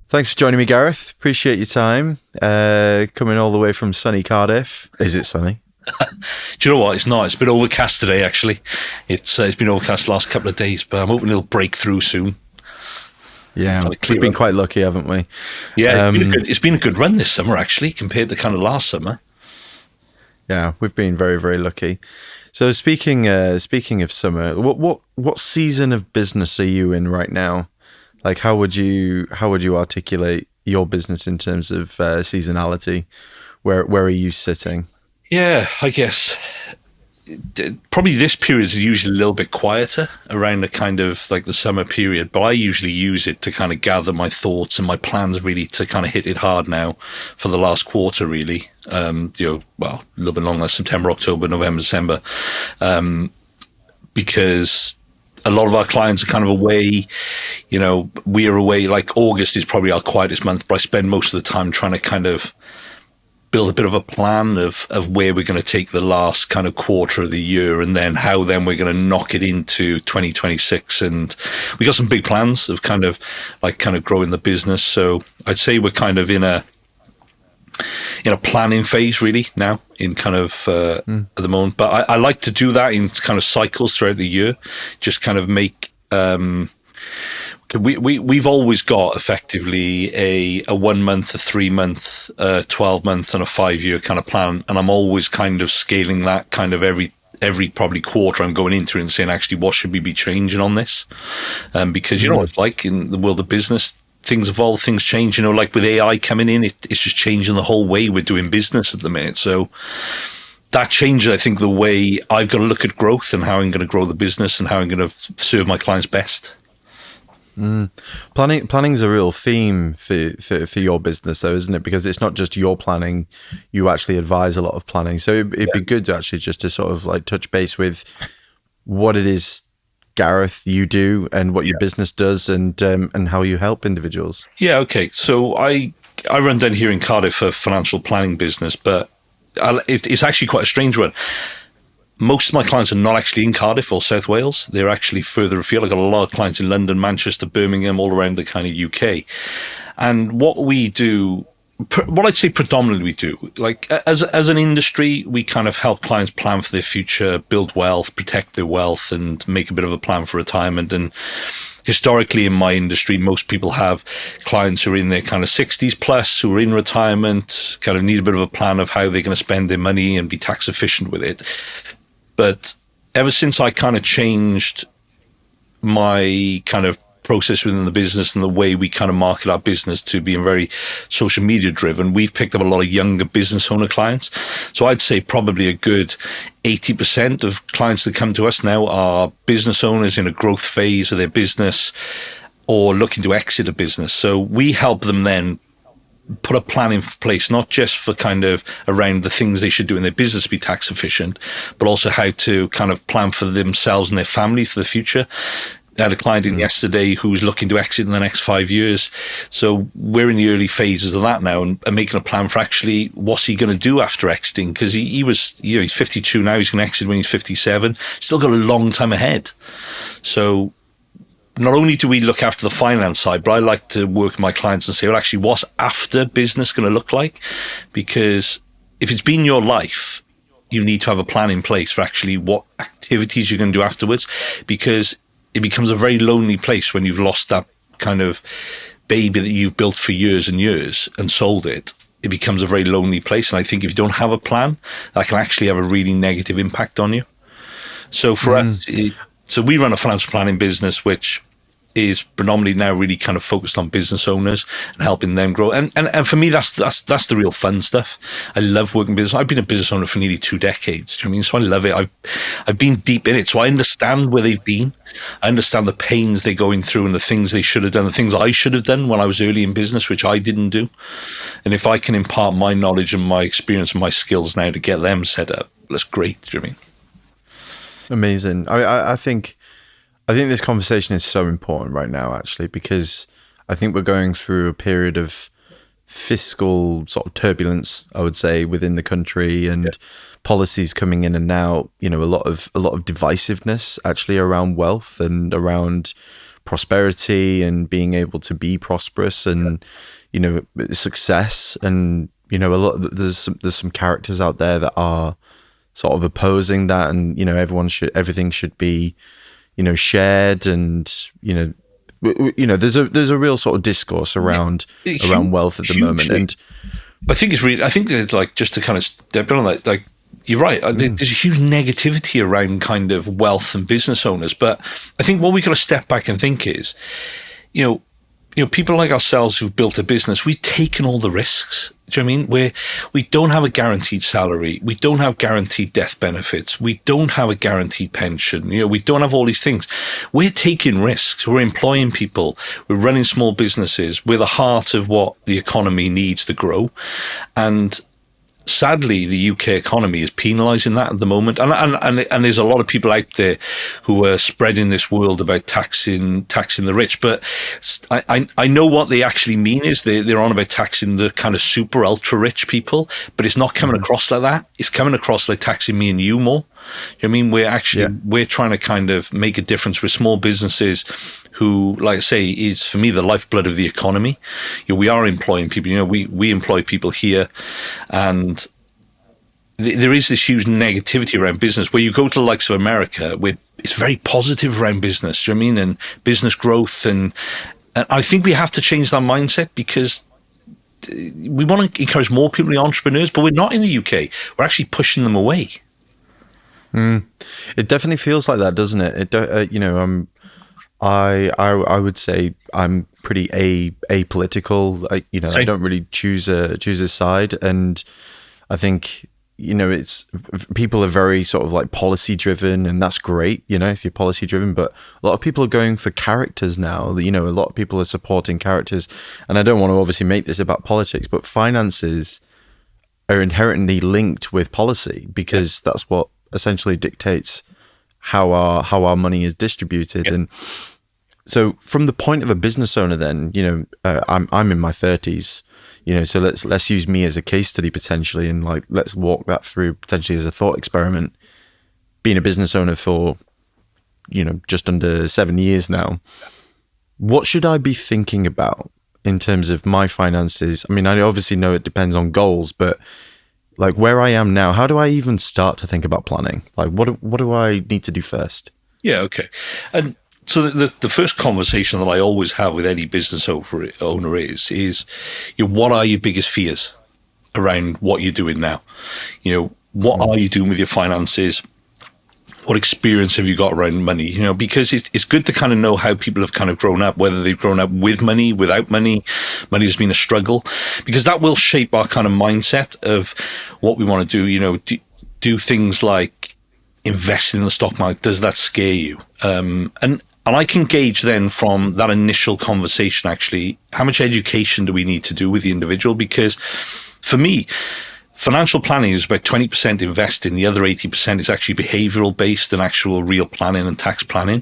Thanks for joining me, Gareth. Appreciate your time. Coming all the way from sunny Cardiff. Is it sunny? Do you know what? It's not. It's been overcast today, actually. It's been overcast the last couple of days, but I'm hoping it'll break through soon. Yeah, we've been quite lucky, haven't we? Yeah, it's been a good run this summer, actually, compared to kind of last summer. Yeah, we've been very, very lucky. So speaking of summer, what season of business are you in right now? Like, how would you articulate your business in terms of seasonality? Where are you sitting? Yeah, I guess probably this period is usually a little bit quieter around the kind of like the summer period, but I usually use it to kind of gather my thoughts and my plans really to kind of hit it hard now for the last quarter, really. Well, a little bit longer, September, October, November, December, because a lot of our clients are kind of away. We are away. Like August is probably our quietest month, but I spend most of the time trying to kind of build a bit of a plan of where we're going to take the last kind of quarter of the year, and then how then we're going to knock it into 2026. And we got some big plans of kind of growing the business. So I'd say we're kind of in a planning phase really now in kind of at the moment. But I like to do that in kind of cycles throughout the year, just kind of make we've always got effectively a 1 month, a 3 month, 12 month and a 5 year kind of plan. And I'm always kind of scaling that kind of every probably quarter. I'm going into it and saying, actually, what should we be changing on this? Because you know what it's like in the world of business, things evolve, things change, like with AI coming in, it's just changing the whole way we're doing business at the minute. So that changes, I think, the way I've got to look at growth and how I'm going to grow the business and how I'm going to serve my clients best. Planning's a real theme for your business, though, isn't it? Because it's not just your planning; you actually advise a lot of planning. So it'd be good to actually just to sort of like touch base with what it is, Gareth, you do, and what your business does, and how you help individuals. Yeah, okay. So I run down here in Cardiff a financial planning business, but it's actually quite a strange one. Most of my clients are not actually in Cardiff or South Wales. They're actually further afield. I've got a lot of clients in London, Manchester, Birmingham, all around the kind of UK. And what we do, what I'd say predominantly we do, like as an industry, we kind of help clients plan for their future, build wealth, protect their wealth, and make a bit of a plan for retirement. And historically in my industry, most people have clients who are in their kind of 60s plus, who are in retirement, kind of need a bit of a plan of how they're going to spend their money and be tax efficient with it. But ever since I kind of changed my kind of process within the business and the way we kind of market our business to being very social media driven, we've picked up a lot of younger business owner clients. So I'd say probably a good 80% of clients that come to us now are business owners in a growth phase of their business or looking to exit a business. So we help them then put a plan in place, not just for kind of around the things they should do in their business to be tax efficient, but also how to kind of plan for themselves and their family for the future. I had a client in yesterday who's looking to exit in the next 5 years. So we're in the early phases of that now and making a plan for actually what's he going to do after exiting. Because he's 52 now, he's going to exit when he's 57. Still got a long time ahead. So not only do we look after the finance side, but I like to work with my clients and say, well, actually, what's after business going to look like? Because if it's been your life, you need to have a plan in place for actually what activities you're going to do afterwards, because it becomes a very lonely place when you've lost that kind of baby that you've built for years and years and sold it. It becomes a very lonely place. And I think if you don't have a plan, that can actually have a really negative impact on you. So for us, so we run a financial planning business, which is predominantly now really kind of focused on business owners and helping them grow. And for me, that's the real fun stuff. I love working business. I've been a business owner for nearly 2 decades. Do you know what I mean? So I love it. I've been deep in it. So I understand where they've been. I understand the pains they're going through and the things they should have done, the things I should have done when I was early in business, which I didn't do. And if I can impart my knowledge and my experience and my skills now to get them set up, that's great. Do you know what I mean? Amazing. I think this conversation is so important right now, actually, because I think we're going through a period of fiscal sort of turbulence, I would say, within the country, and policies coming in and out. A lot of divisiveness actually around wealth and around prosperity and being able to be prosperous and, you know, success. And, you know, there's some characters out there that are sort of opposing that, and, you know, everything should be, you know, shared, and, you know, there's a real sort of discourse around wealth at the moment. And I think it's like, just to kind of step on that, like, you're right. There's a huge negativity around kind of wealth and business owners, but I think what we got to step back and think is, you know, people like ourselves who've built a business, we've taken all the risks. Do you know what I mean? We don't have a guaranteed salary. We don't have guaranteed death benefits. We don't have a guaranteed pension. You know, we don't have all these things. We're taking risks. We're employing people. We're running small businesses. We're the heart of what the economy needs to grow. And sadly, the UK economy is penalising that at the moment, and there's a lot of people out there who are spreading this world about taxing the rich. But I know what they actually mean is they're on about taxing the kind of super ultra rich people, but it's not coming across like that. It's coming across like taxing me and you more. You know what I mean? We're trying to kind of make a difference with small businesses who, like I say, is for me the lifeblood of the economy. You know, we are employing people. You know, we employ people here, and there is this huge negativity around business. Where you go to the likes of America, where it's very positive around business. Do you know what I mean? And business growth, and I think we have to change that mindset, because we want to encourage more people to be entrepreneurs, but we're not in the UK. We're actually pushing them away. It definitely feels like that, doesn't it? You know, I would say I'm pretty apolitical. You know, I don't really choose a side, and I think, you know, it's people are very sort of like policy driven, and that's great, you know, if you're policy driven. But a lot of people are going for characters now. You know, a lot of people are supporting characters, and I don't want to obviously make this about politics, but finances are inherently linked with policy, because that's what essentially dictates how our money is distributed. And so from the point of a business owner, then, you know, I'm in my 30s, you know, so let's use me as a case study potentially, and like, let's walk that through potentially as a thought experiment. Being a business owner for, you know, just under 7 years now, what should I be thinking about in terms of my finances? I mean, I obviously know it depends on goals, but like where I am now, how do I even start to think about planning? Like, what do I need to do first? Yeah, okay. And so the first conversation that I always have with any business owner is, you know, what are your biggest fears around what you're doing now? You know, what are you doing with your finances? What experience have you got around money? You know, because it's good to kind of know how people have kind of grown up, whether they've grown up with money, without money. Money has been a struggle, because that will shape our kind of mindset of what we want to do. You know, do things like investing in the stock market. Does that scare you? And I can gauge then from that initial conversation, actually, how much education do we need to do with the individual? Because for me, financial planning is about 20% investing. The other 80% is actually behavioral based and actual real planning and tax planning.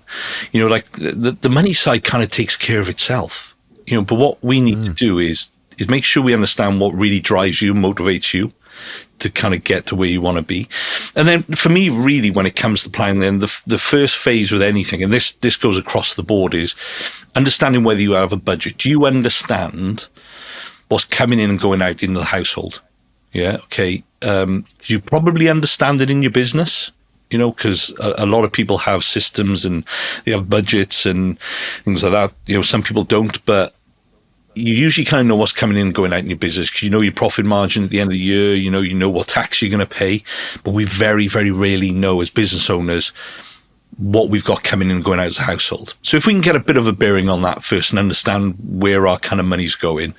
You know, like the money side kind of takes care of itself, you know, but what we need to do is make sure we understand what really drives you, motivates you to kind of get to where you want to be. And then for me, really, when it comes to planning, then the first phase with anything, and this goes across the board, is understanding whether you have a budget. Do you understand what's coming in and going out in the household? Yeah, okay. You probably understand it in your business, you know, because a lot of people have systems and they have budgets and things like that. You know, some people don't, but you usually kind of know what's coming in and going out in your business, because you know your profit margin at the end of the year, you know what tax you're going to pay. But we very, very rarely know as business owners what we've got coming in and going out as a household. So if we can get a bit of a bearing on that first and understand where our kind of money's going,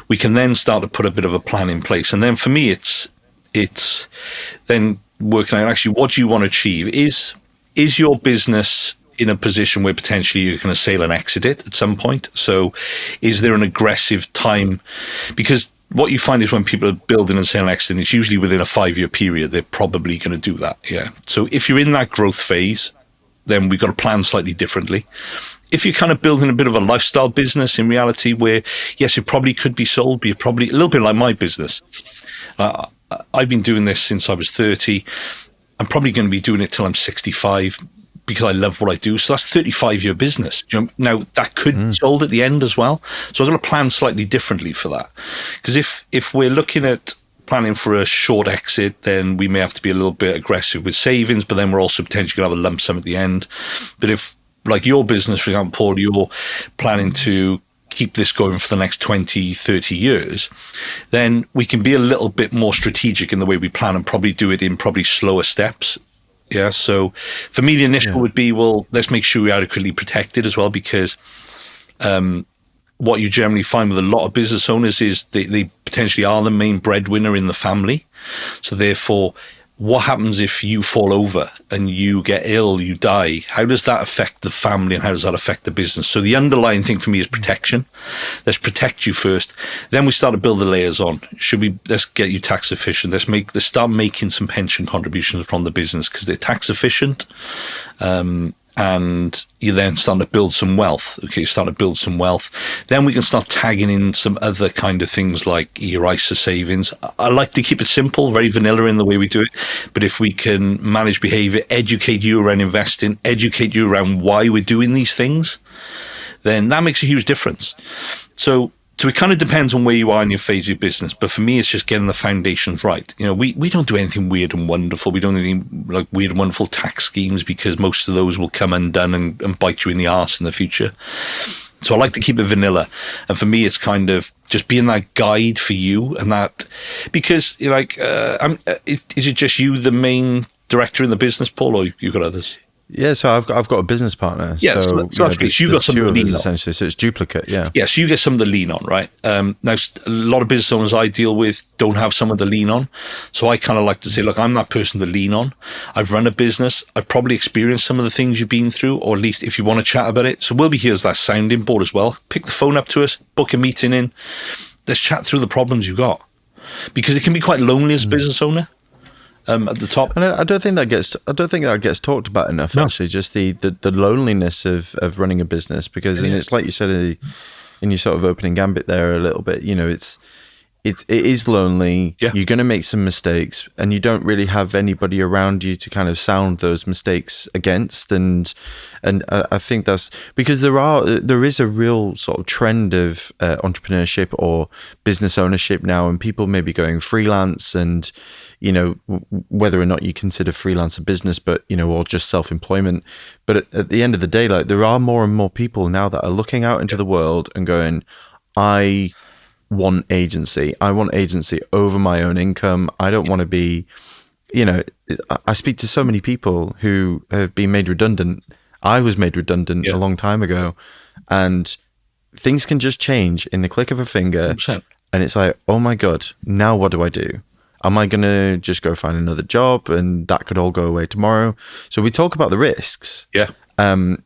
we can then start to put a bit of a plan in place. And then for me, it's then working out actually what do you want to achieve. Is your business in a position where potentially you're going to sell and exit it at some point? So is there an aggressive time? Because what you find is when people are building and selling and exiting, it's usually within a 5-year period, they're probably going to do that. Yeah. So if you're in that growth phase, then we've got to plan slightly differently. If you're kind of building a bit of a lifestyle business in reality where, yes, it probably could be sold, but you're probably a little bit like my business. I've been doing this since I was 30. I'm probably going to be doing it till I'm 65, because I love what I do. So that's 35-year business. Now, that could be sold at the end as well. So I've got to plan slightly differently for that. Because if we're looking at planning for a short exit, then we may have to be a little bit aggressive with savings, but then we're also potentially going to have a lump sum at the end. But if, like your business, for example, Paul, you're planning to keep this going for the next 20, 30 years, then we can be a little bit more strategic in the way we plan and probably do it in probably slower steps. Yeah. So for me, the initial would be, well, let's make sure we're adequately protected as well, because what you generally find with a lot of business owners is they potentially are the main breadwinner in the family. So therefore, what happens if you fall over and you get ill, you die? How does that affect the family and how does that affect the business? So the underlying thing for me is protection. Let's protect you first. Then we start to build the layers on. Let's get you tax efficient. Let's start making some pension contributions from the business because they're tax efficient. And you then start to build some wealth. Okay, start to build some wealth. Then we can start tagging in some other kind of things like your ISA savings. I like to keep it simple, very vanilla in the way we do it. But if we can manage behavior, educate you around investing, educate you around why we're doing these things, then that makes a huge difference. So it kind of depends on where you are in your phase of your business. But for me, it's just getting the foundations right. You know, we don't do anything weird and wonderful. We don't do anything like weird and wonderful tax schemes because most of those will come undone and bite you in the arse in the future. So I like to keep it vanilla. And for me, it's kind of just being that guide for you and that, because you're like, is it just you, the main director in the business, Paul, or you got others? Yeah, so I've got a business partner. Yeah, so that's great. So you got some to lean on. Essentially, so it's duplicate, yeah. Yeah, so you get someone to lean on, right? Now, a lot of business owners I deal with don't have someone to lean on. So I kind of like to say, look, I'm that person to lean on. I've run a business. I've probably experienced some of the things you've been through, or at least if you want to chat about it. So we'll be here as that sounding board as well. Pick the phone up to us, book a meeting in. Let's chat through the problems you got. Because it can be quite lonely as a business owner. At the top, and I don't think that gets talked about enough. No. Actually, just the loneliness of running a business, because and it's like you said in your sort of opening gambit there a little bit. You know, it is lonely. Yeah. You're going to make some mistakes, and you don't really have anybody around you to kind of sound those mistakes against. And I think that's because there is a real sort of trend of entrepreneurship or business ownership now, and people may be going freelance, and you know, whether or not you consider freelance a business, but you know, or just self-employment. But at the end of the day, like there are more and more people now that are looking out into the world and going, I want agency. I want agency over my own income. I don't want to be, you know, I speak to so many people who have been made redundant. I was made redundant a long time ago, and things can just change in the click of a finger. 100%. And it's like, oh my God, now what do I do? Am I going to just go find another job and that could all go away tomorrow? So we talk about the risks. Yeah. And,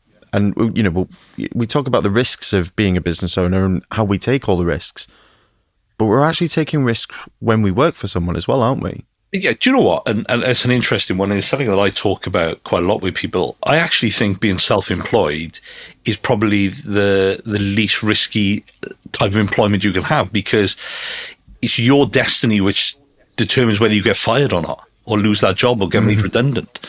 you know, we talk about the risks of being a business owner and how we take all the risks. But we're actually taking risks when we work for someone as well, aren't we? Yeah, do you know what? And it's an interesting one. And it's something that I talk about quite a lot with people. I actually think being self-employed is probably the least risky type of employment you can have, because it's your destiny which determines whether you get fired or not, or lose that job or get made redundant.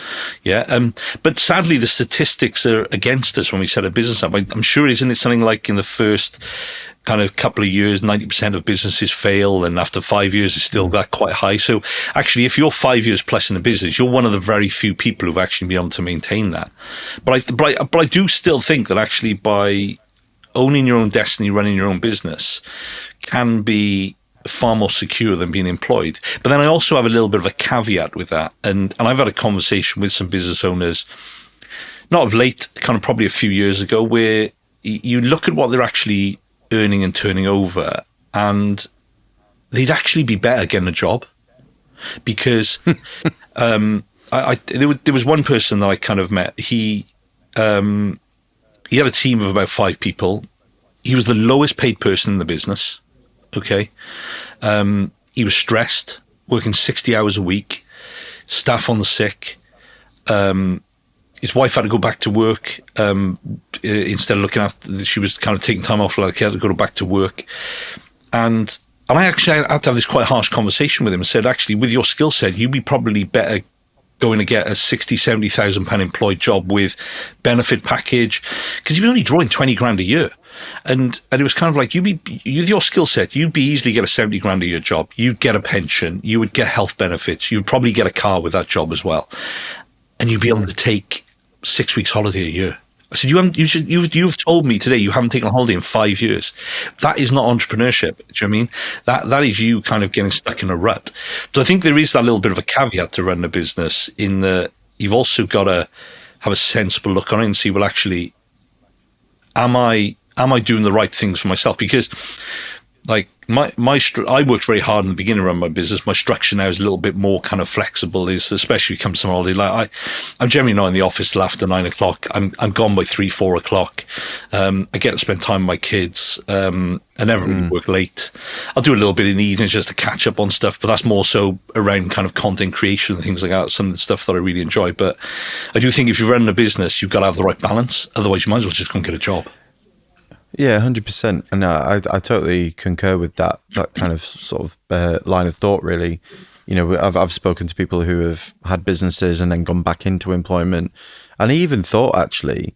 Yeah. But sadly, the statistics are against us when we set a business up. I'm sure, isn't it something like in the first kind of couple of years, 90% of businesses fail, and after 5 years, it's still that quite high. So actually, if you're 5 years plus in the business, you're one of the very few people who've actually been able to maintain that. But I do still think that actually by owning your own destiny, running your own business can be far more secure than being employed. But then I also have a little bit of a caveat with that. And I've had a conversation with some business owners, not of late, kind of probably a few years ago, where you look at what they're actually earning and turning over, and they'd actually be better getting a job. Because there was one person that I kind of met. He had a team of about 5 people. He was the lowest paid person in the business. Okay. He was stressed, working 60 hours a week, staff on the sick. His wife had to go back to work instead of looking after, she was kind of taking time off, like he had to go back to work. And I actually had to have this quite harsh conversation with him and said, actually, with your skill set, you'd be probably better going to get a 60, 70,000 pound employed job with benefit package, because you're only drawing 20 grand a year. And it was kind of like, your skill set, you'd be easily get a 70 grand a year job. You'd get a pension. You would get health benefits. You'd probably get a car with that job as well. And you'd be able to take 6 weeks holiday a year. I said, you've told me today you haven't taken a holiday in 5 years. That is not entrepreneurship. Do you know what I mean? That is you kind of getting stuck in a rut. So I think there is that little bit of a caveat to run a business, in that you've also got to have a sensible look on it and see, well, actually, am I doing the right things for myself? Because like I worked very hard in the beginning around my business. My structure now is a little bit more kind of flexible, especially when it comes to holiday. Like I'm generally not in the office till after 9 o'clock. I'm gone by 3, 4 o'clock. I get to spend time with my kids. I never really work late. I'll do a little bit in the evenings just to catch up on stuff, but that's more so around kind of content creation and things like that. Some of the stuff that I really enjoy. But I do think if you're running a business, you've got to have the right balance. Otherwise, you might as well just go and get a job. Yeah, 100%. And I totally concur with that kind of sort of line of thought, really. You know, I've spoken to people who have had businesses and then gone back into employment. And I even thought, actually,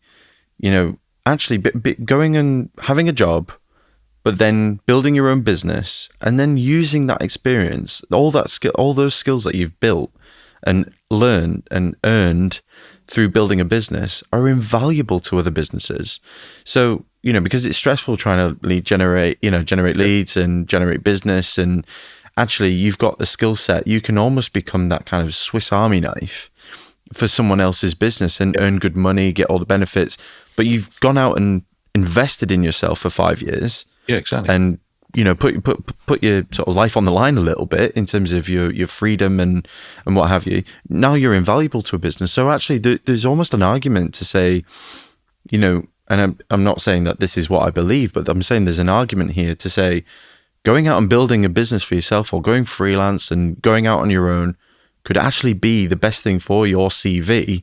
going and having a job, but then building your own business and then using that experience, all those skills that you've built and learned and earned through building a business are invaluable to other businesses. So, because it's stressful trying to generate leads and generate business, and actually you've got the skill set, you can almost become that kind of Swiss Army knife for someone else's business and earn good money, get all the benefits, but you've gone out and invested in yourself for 5 years. Yeah, exactly. And put your sort of life on the line a little bit in terms of your freedom and what have you. Now you're invaluable to a business. So actually there's almost an argument to say, and I'm not saying that this is what I believe, but I'm saying there's an argument here to say going out and building a business for yourself or going freelance and going out on your own could actually be the best thing for your CV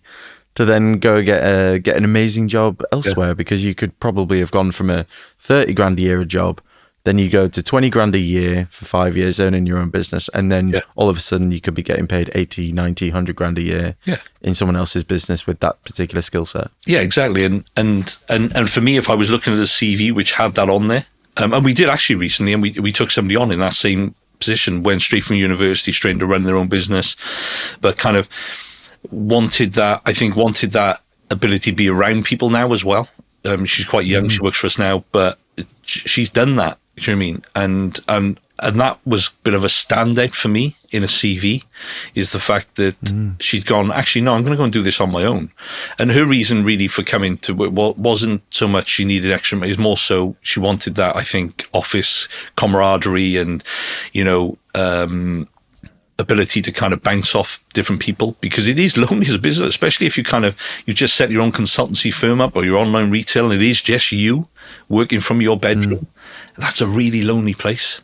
to then go get an amazing job elsewhere, because you could probably have gone from a 30 grand a year job, then you go to 20 grand a year for 5 years owning your own business. And then all of a sudden you could be getting paid 80, 90, 100 grand a year in someone else's business with that particular skill set. Yeah, exactly. And for me, if I was looking at a CV which had that on there, and we did actually recently, and we took somebody on in that same position, went straight from university, straight into running their own business, but kind of wanted that ability to be around people now as well. She's quite young. She works for us now, but she's done that. Do you know what I mean? And that was a bit of a standout for me in a CV, is the fact that she'd gone, actually, no, I'm going to go and do this on my own. And her reason really for coming to it wasn't so much she needed extra money, it was more so she wanted that, I think, office camaraderie and, ability to kind of bounce off different people, because it is lonely as a business, especially if you just set your own consultancy firm up or your online retail and it is just you working from your bedroom. That's a really lonely place.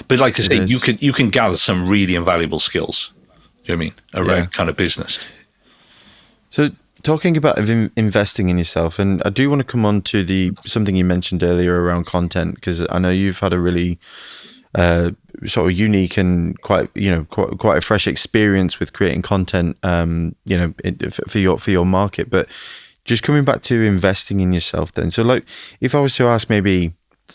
But like I say, you can gather some really invaluable skills, you know what I mean, around kind of business. So talking about investing in yourself, and I do want to come on to something you mentioned earlier around content, because I know you've had a really sort of unique and quite a fresh experience with creating content, for your market. But just coming back to investing in yourself, then. So, like, if I was to ask maybe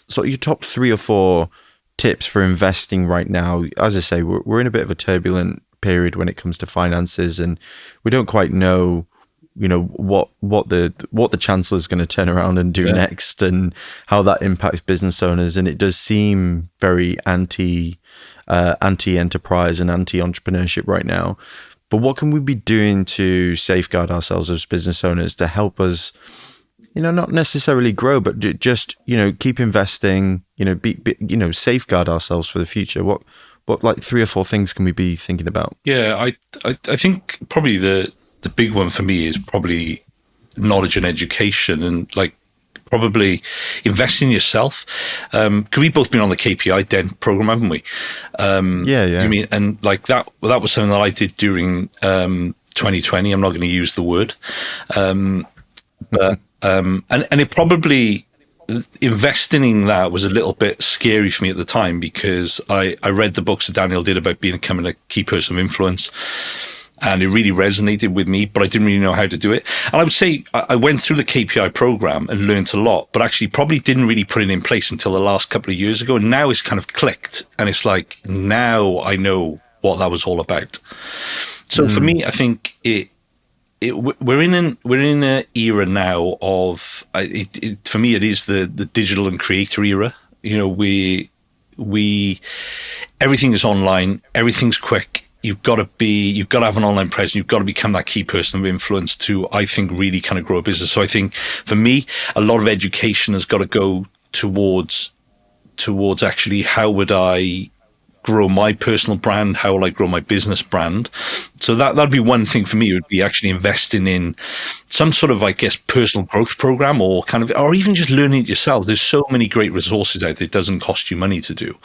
sort of your top 3 or 4 tips for investing right now, as I say, we're in a bit of a turbulent period when it comes to finances, and we don't quite know what the chancellor is going to turn around and do next, and how that impacts business owners. And it does seem very anti-enterprise and anti-entrepreneurship right now. But what can we be doing to safeguard ourselves as business owners to help us, not necessarily grow, but just keep investing, safeguard ourselves for the future? What like 3 or 4 things can we be thinking about? Yeah, I think probably the big one for me is probably knowledge and education, and like probably invest in yourself. Because we've both been on the KPI Dent program, haven't we? Yeah. I mean, and like that was something that I did during 2020. I'm not going to use the word, but and it probably, investing in that was a little bit scary for me at the time, because I read the books that Daniel did about becoming a key person of influence. And it really resonated with me, but I didn't really know how to do it. And I would say I went through the KPI program and learned a lot, but actually probably didn't really put it in place until the last couple of years ago. And now it's kind of clicked. And it's like, now I know what that was all about. So for me, I think we're in an era now of, for me, it is the digital and creator era. You know, everything is online, everything's quick. You've got to have an online presence. You've got to become that key person of influence to, I think, really kind of grow a business. So I think for me, a lot of education has got to go towards actually how would I grow my personal brand? How will I grow my business brand? So that'd be one thing for me. It would be actually investing in some sort of, I guess, personal growth program or even just learning it yourself. There's so many great resources out there. It doesn't cost you money to do.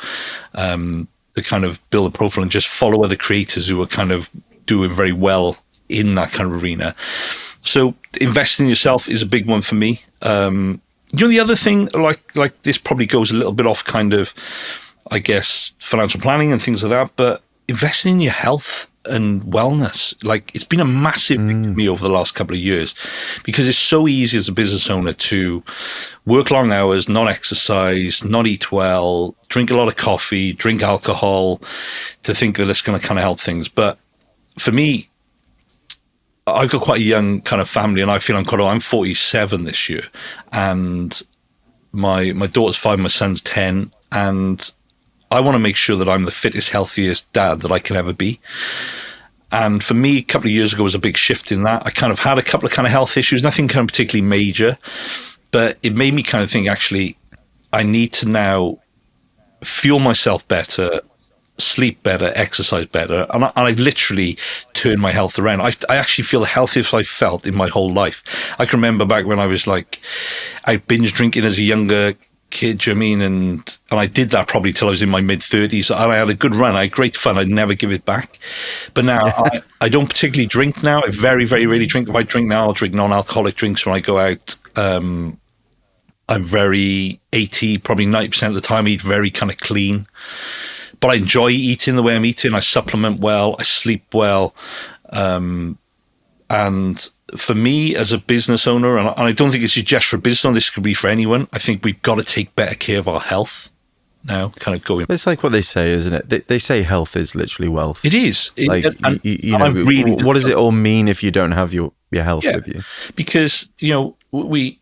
To kind of build a profile and just follow other creators who are kind of doing very well in that kind of arena. So investing in yourself is a big one for me. You know, the other thing, like this probably goes a little bit off kind of, I guess, financial planning and things like that, but investing in your health and wellness, like it's been a massive thing for me over the last couple of years, because it's so easy as a business owner to work long hours, not exercise, not eat well, drink a lot of coffee, drink alcohol, to think that it's going to kind of help things. But for me, I've got quite a young kind of family, and I feel I'm 47 this year, and my daughter's 5, my son's 10, and I want to make sure that I'm the fittest, healthiest dad that I can ever be. And for me, a couple of years ago was a big shift in that. I kind of had a couple of kind of health issues, nothing kind of particularly major, but it made me kind of think, actually, I need to now fuel myself better, sleep better, exercise better. And I've literally turned my health around. I actually feel the healthiest I've felt in my whole life. I can remember back when I was like, I binge drinking as a younger kid, do you know what I mean? And I did that probably till I was in my mid-30s. And I had a good run. I had great fun. I'd never give it back. But now I don't particularly drink now. I very, very rarely drink. If I drink now, I'll drink non-alcoholic drinks when I go out. I'm very 80, probably 90% of the time, I eat very kind of clean. But I enjoy eating the way I'm eating. I supplement well. I sleep well. And for me as a business owner, and I don't think it's just for business owner, this could be for anyone, I think we've got to take better care of our health now, kind of going. It's like what they say, isn't it? They say health is literally wealth. It is. Like, you know, really, what does it all mean if you don't have your health with you? Because, you know, we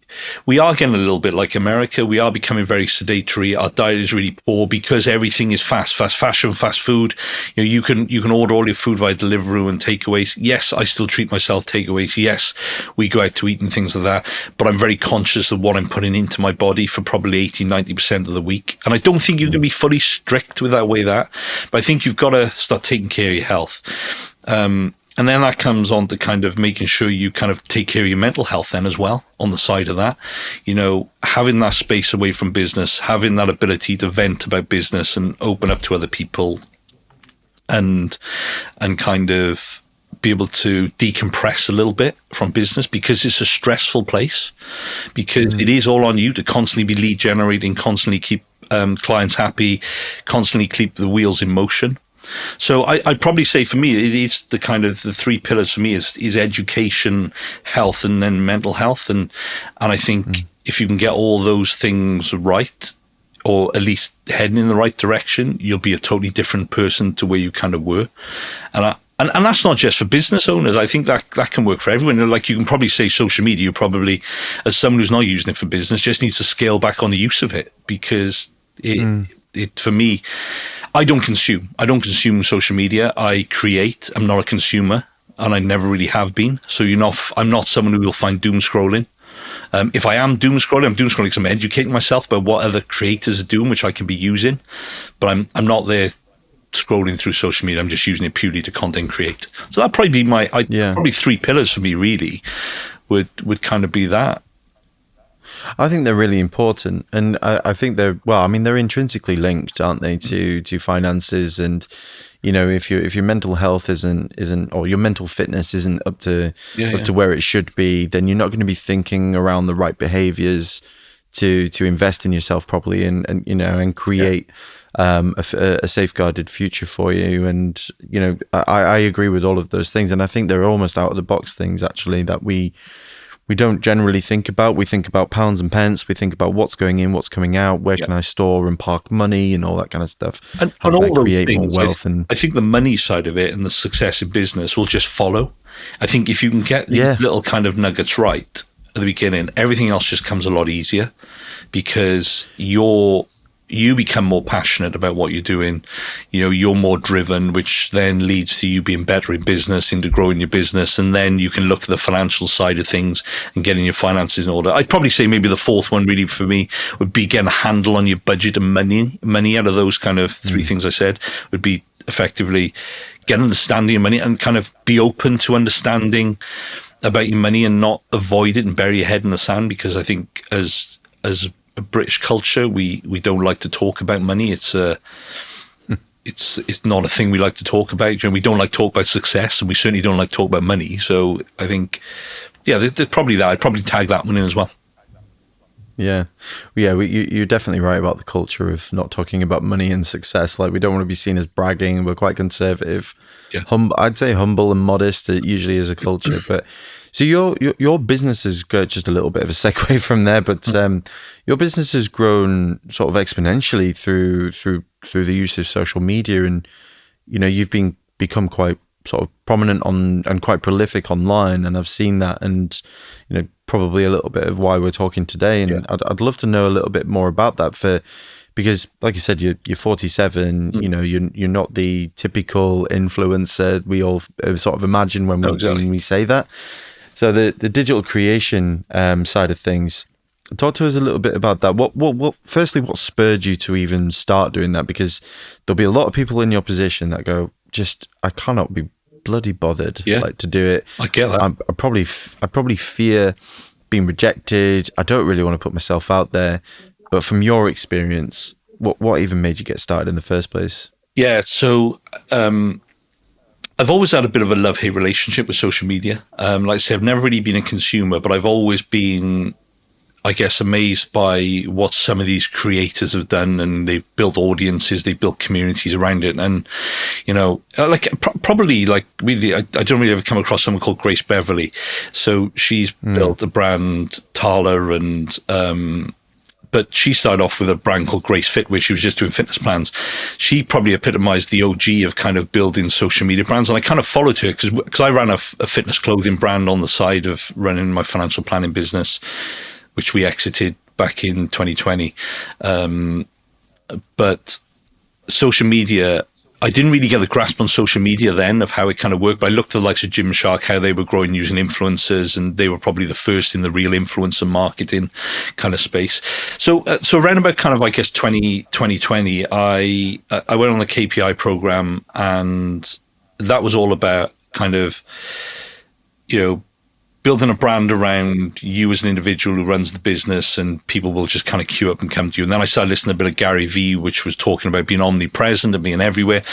are getting a little bit like America. We are becoming very sedentary. Our diet is really poor because everything is fast fashion, fast food. You know, you can order all your food via Deliveroo and takeaways. Yes, I still treat myself takeaways. Yes, we go out to eat and things like that. But I'm very conscious of what I'm putting into my body for probably 80-90% of the week. And I don't think you can be fully strict with that way but I think you've got to start taking care of your health. And then that comes on to kind of making sure you kind of take care of your mental health then as well on the side of that. You know, having that space away from business, having that ability to vent about business and open up to other people and kind of be able to decompress a little bit from business, because it's a stressful place, because it is all on you to constantly be lead generating, constantly keep clients happy, constantly keep the wheels in motion. So I'd probably say for me, it is the kind of the 3 pillars for me is education, health, and then mental health. And I think if you can get all those things right, or at least heading in the right direction, you'll be a totally different person to where you kind of were. And that's not just for business owners. I think that can work for everyone. Like, you can probably say social media, you probably, as someone who's not using it for business, just needs to scale back on the use of it, because it for me, I don't consume social media. I create. I'm not a consumer, and I never really have been. So I'm not someone who will find doom scrolling. If I am doom scrolling, I'm doom scrolling because I'm educating myself about what other creators are doing, which I can be using. But I'm not there scrolling through social media. I'm just using it purely to content create. So that'd probably be probably 3 pillars for me. Really, would kind of be that. I think they're really important, and I think they're intrinsically linked, aren't they, to finances? And you know, if your mental health isn't or your mental fitness isn't up to where it should be, then you're not going to be thinking around the right behaviors to invest in yourself properly and you know, and create a safeguarded future for you. And, you know, I agree with all of those things. And I think they're almost out of the box things, actually, that we don't generally think about. We think about pounds and pence. We think about what's going in, what's coming out, where can I store and park money and all that kind of stuff. And How can all I create those more things, wealth? I think the money side of it and the success in business will just follow. I think if you can get these little kind of nuggets right at the beginning, everything else just comes a lot easier, because you become more passionate about what you're doing. You know, you're more driven, which then leads to you being better in business, into growing your business. And then you can look at the financial side of things and getting your finances in order. I'd probably say maybe the fourth one really for me would be getting a handle on your budget and money out of those kind of three things I said, would be effectively get understanding of money and kind of be open to understanding about your money and not avoid it and bury your head in the sand. Because I think as a British culture, we don't like to talk about money. It's not a thing we like to talk about. You know, we don't like to talk about success, and we certainly don't like to talk about money. So I think, there's probably that. I'd probably tag that one in as well. Yeah. You're definitely right about the culture of not talking about money and success. Like, we don't want to be seen as bragging. We're quite conservative. Yeah. I'd say humble and modest. It usually is a culture. But so your business has got just a little bit of a segue from there. But your business has grown sort of exponentially through the use of social media, and you know, you've become quite sort of prominent and quite prolific online, and I've seen that, and you know, probably a little bit of why we're talking today. And I'd love to know a little bit more about that, because like you said, you're 47. You know, you're not the typical influencer we all sort of imagine when we say that. So the digital creation side of things, talk to us a little bit about that. Firstly, what spurred you to even start doing that? Because there'll be a lot of people in your position that go, I cannot be bloody bothered to do it. I get that. I probably fear being rejected. I don't really want to put myself out there. But from your experience, what even made you get started in the first place? Yeah, so I've always had a bit of a love-hate relationship with social media. Like I say, I've never really been a consumer, but I've always been, I guess, amazed by what some of these creators have done, and they've built audiences, they've built communities around it. And, you know, probably really, I don't really ever come across someone called Grace Beverly. So she's built a brand, Tala, and, but she started off with a brand called Grace Fit, where she was just doing fitness plans. She probably epitomized the OG of kind of building social media brands. And I kind of followed her because I ran a fitness clothing brand on the side of running my financial planning business, which we exited back in 2020. But social media, I didn't really get the grasp on social media then of how it kind of worked, but I looked at the likes of Gymshark, how they were growing using influencers, and they were probably the first in the real influencer marketing kind of space. So around about kind of, I guess, 2020, I went on the KPI program, and that was all about kind of, you know, building a brand around you as an individual who runs the business, and people will just kind of queue up and come to you. And then I started listening to a bit of Gary Vee, which was talking about being omnipresent and being everywhere.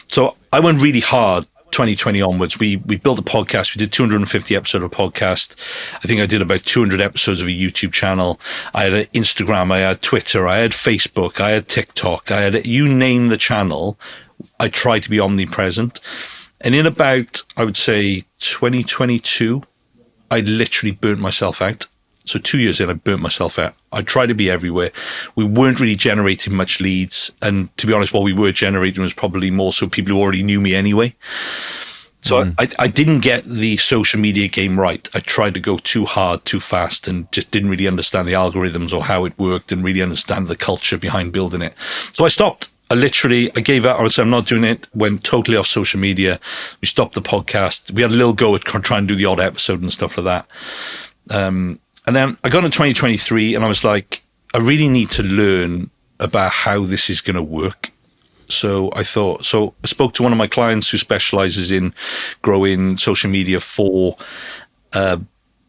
So I went really hard 2020 onwards. We built a podcast. We did 250 episodes of a podcast. I think I did about 200 episodes of a YouTube channel. I had an Instagram, I had Twitter, I had Facebook, I had TikTok, I had, you name the channel, I tried to be omnipresent. And in about, I would say, 2022, I literally burnt myself out. So 2 years in, I burnt myself out. I tried to be everywhere. We weren't really generating much leads. And to be honest, what we were generating was probably more so people who already knew me anyway. So I didn't get the social media game right. I tried to go too hard, too fast, and just didn't really understand the algorithms or how it worked and really understand the culture behind building it. So I stopped. I gave up. I would say, I'm not doing it. Went totally off social media. We stopped the podcast. We had a little go at trying to do the odd episode and stuff like that. And then I got into 2023, and I was like, I really need to learn about how this is going to work. So I spoke to one of my clients who specializes in growing social media for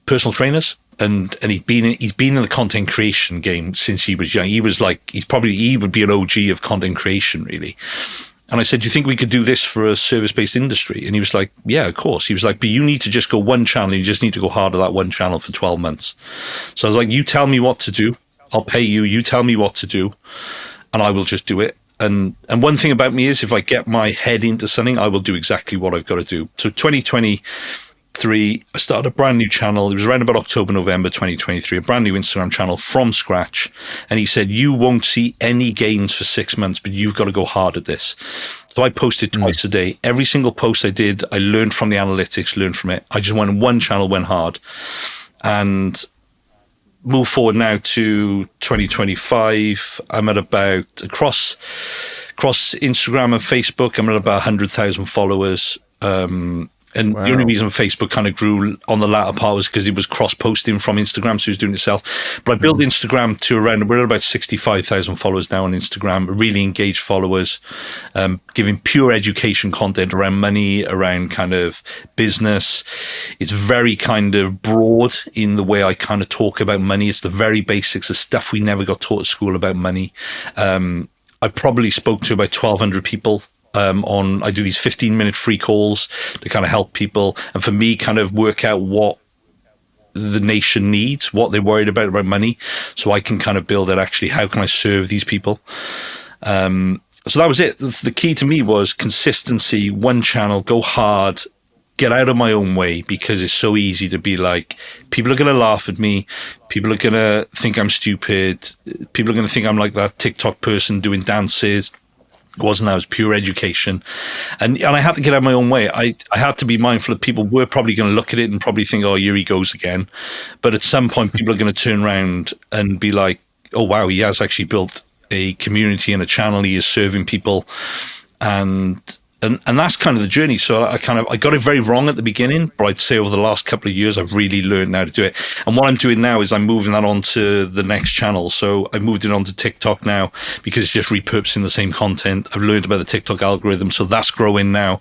personal trainers. And he's been in the content creation game since he was young. He would be an OG of content creation, really. And I said, do you think we could do this for a service-based industry? And he was like, yeah, of course. He was like, but you need to just go one channel. You just need to go hard at that one channel for 12 months. So I was like, you tell me what to do. I'll pay you. You tell me what to do, and I will just do it. And one thing about me is if I get my head into something, I will do exactly what I've got to do. So 2023, I started a brand new channel. It was around about October, November 2023, a brand new Instagram channel from scratch. And he said, you won't see any gains for 6 months, but you've got to go hard at this. So I posted twice a day. Every single post I did, I learned from the analytics, learned from it. I just went one channel, went hard. And move forward now to 2025. I'm at about across Instagram and Facebook. I'm at about 100,000 followers. And the only reason Facebook kind of grew on the latter part was because it was cross-posting from Instagram, so he was doing it himself. But I built Instagram to we're at about 65,000 followers now on Instagram, really engaged followers, giving pure education content around money, around kind of business. It's very kind of broad in the way I kind of talk about money. It's the very basics, the stuff we never got taught at school about money. I've probably spoke to about 1,200 people. I do these 15-minute free calls to kind of help people, and for me, kind of work out what the nation needs, what they're worried about money, so I can kind of build it. Actually, how can I serve these people? So that was it. The key to me was consistency, one channel, go hard, get out of my own way, because it's so easy to be like, people are going to laugh at me. People are going to think I'm stupid. People are going to think I'm like that TikTok person doing dances. It wasn't that. It was pure education. And I had to get out of my own way. I had to be mindful that people were probably going to look at it and probably think, oh, here he goes again. But at some point, people are going to turn around and be like, oh, wow, he has actually built a community and a channel. He is serving people. And that's kind of the journey. So I got it very wrong at the beginning, but I'd say over the last couple of years, I've really learned how to do it. And what I'm doing now is I'm moving that on to the next channel. So I moved it onto TikTok now because it's just repurposing the same content. I've learned about the TikTok algorithm. So that's growing now.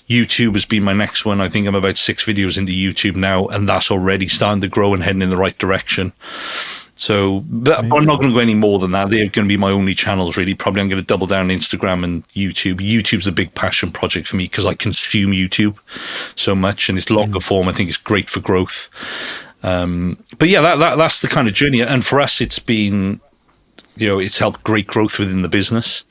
YouTube has been my next one. I think I'm about 6 videos into YouTube now, and that's already starting to grow and heading in the right direction. So but I'm not going to go any more than that. They're going to be my only channels, really. Probably I'm going to double down on Instagram and YouTube. YouTube's a big passion project for me because I consume YouTube so much, and it's longer form. I think it's great for growth. But yeah, that's the kind of journey. And for us, it's been, it's helped great growth within the business.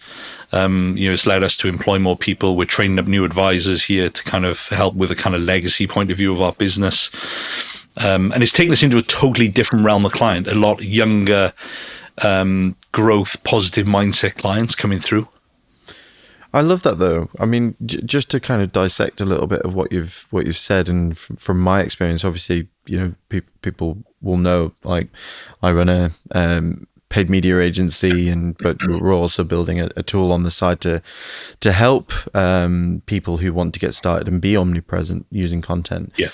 It's allowed us to employ more people. We're training up new advisors here to kind of help with a kind of legacy point of view of our business. And it's taken us into a totally different realm of client, a lot younger, growth, positive mindset clients coming through. I love that, though. I mean, just to kind of dissect a little bit of what you've said, and from my experience, obviously, people will know, like, I run a paid media agency, but we're also building a tool on the side to help people who want to get started and be omnipresent using content. Yeah.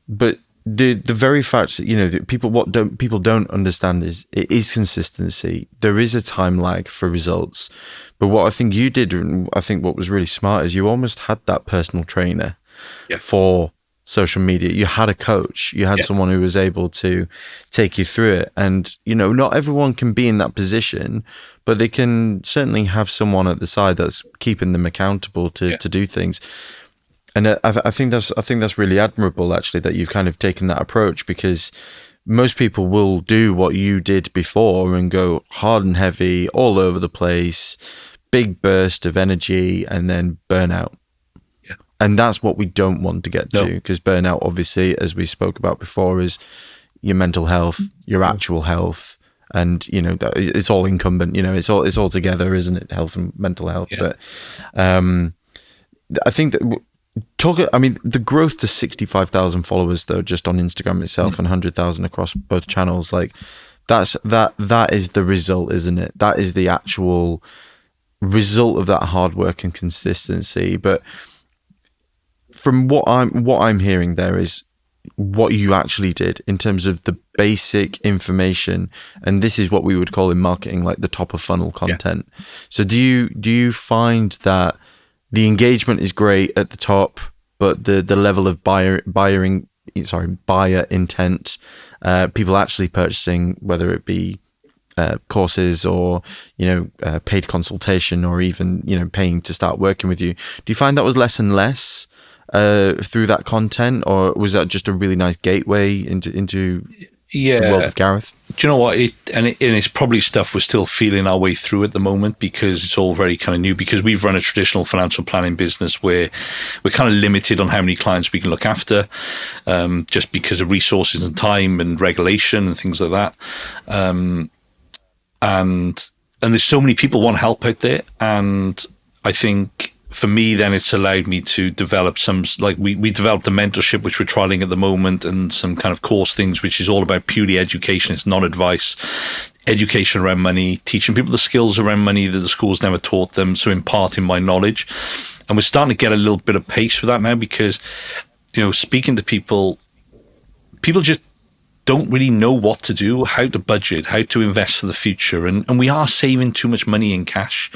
But the very fact that people don't understand is it is consistency. There is a time lag for results. But what I think you did, and I think what was really smart, is you almost had that personal trainer for social media. You had a coach. You had someone who was able to take you through it. And not everyone can be in that position, but they can certainly have someone at the side that's keeping them accountable to do things. And I think that's really admirable, actually, that you've kind of taken that approach, because most people will do what you did before and go hard and heavy all over the place, big burst of energy, and then burnout. Yeah. And that's what we don't want to get to, because burnout, obviously, as we spoke about before, is your mental health, your actual health. And it's all incumbent. It's all together, isn't it? Health and mental health. Yeah. But I think that. The growth to 65,000 followers, though, just on Instagram itself, and 100,000 across both channels, like that is the result, isn't it? That is the actual result of that hard work and consistency. But from what I'm hearing, there is what you actually did in terms of the basic information, and this is what we would call in marketing like the top of funnel content. Yeah. So do you find that the engagement is great at the top, but the level of buyer intent, people actually purchasing, whether it be courses or paid consultation, or even paying to start working with you, do you find that was less and less through that content, or was that just a really nice gateway into? the world of Gareth? Do you know what? It's probably stuff we're still feeling our way through at the moment, because it's all very kind of new, because we've run a traditional financial planning business where we're kind of limited on how many clients we can look after, just because of resources and time and regulation and things like that. And there's so many people want help out there. And I think for me, then it's allowed me to develop we developed a mentorship, which we're trialing at the moment, and some kind of course things, which is all about purely education. It's not advice, education around money, teaching people the skills around money that the schools never taught them. So imparting my knowledge. And we're starting to get a little bit of pace with that now, because, speaking to people just don't really know what to do, how to budget, how to invest for the future. And we are saving too much money in cash.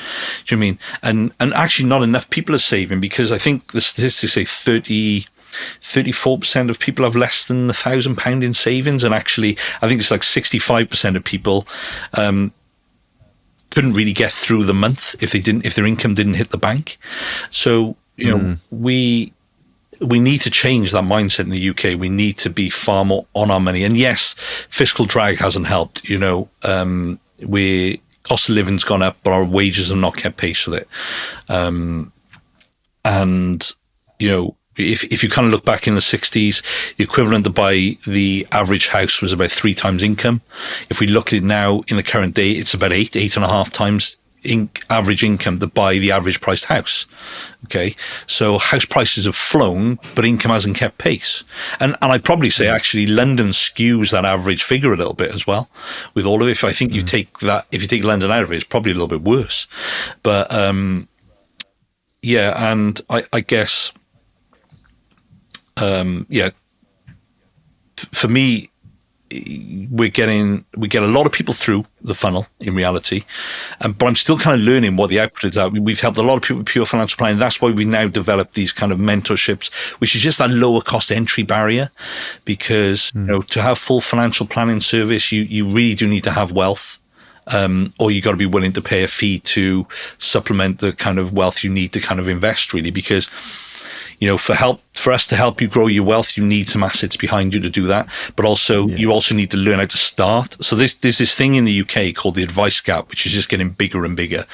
Do you know what I mean? And actually not enough people are saving, because I think the statistics say 34% of people have less than £1,000 in savings. And actually, I think it's like 65% of people couldn't really get through the month if their income didn't hit the bank. So, we need to change that mindset in the UK. We need to be far more on our money. And yes, fiscal drag hasn't helped. Cost of living's gone up, but our wages have not kept pace with it. If you kind of look back in the 60s, the equivalent to buy the average house was about 3 times income. If we look at it now in the current day, it's about 8.5 times average income to buy the average priced house. Okay, so house prices have flown, but income hasn't kept pace. And I'd probably say actually London skews that average figure a little bit as well with all of it. If I think if you take London out of it, it's probably a little bit worse. But and I guess for me, we get a lot of people through the funnel in reality, but I'm still kind of learning what the output is. We've helped a lot of people with pure financial planning. That's why we now developed these kind of mentorships, which is just that lower cost entry barrier, because to have full financial planning service, you really do need to have wealth. Or you got to be willing to pay a fee to supplement the kind of wealth you need to kind of invest, really, because for us to help you grow your wealth, you need some assets behind you to do that. But also, you also need to learn how to start. So there's this thing in the UK called the advice gap, which is just getting bigger and bigger,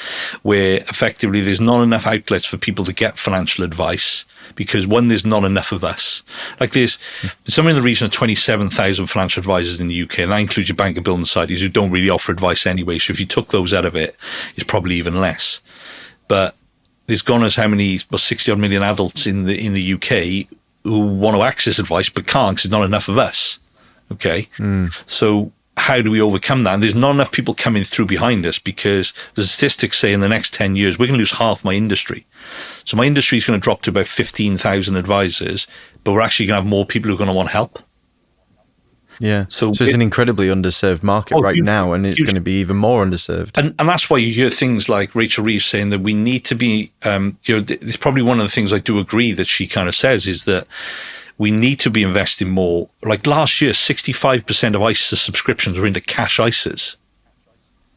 where effectively there's not enough outlets for people to get financial advice, because one, there's not enough of us. Like there's somewhere in the region of 27,000 financial advisors in the UK, and that includes your bank and building societies who don't really offer advice anyway. So if you took those out of it, it's probably even less. But there's gone as how many, 60 odd million adults in the UK who want to access advice but can't, because there's not enough of us. Okay. So how do we overcome that? And there's not enough people coming through behind us, because the statistics say in the next 10 years, we're going to lose half my industry. So my industry is going to drop to about 15,000 advisors, but we're actually going to have more people who are going to want help. Yeah. So it's an incredibly underserved market right now, and it's going to be even more underserved. And that's why you hear things like Rachel Reeves saying that we need to be, it's probably one of the things I do agree that she kind of says is that we need to be investing more. Like last year, 65% of ISA subscriptions were into cash ISAs.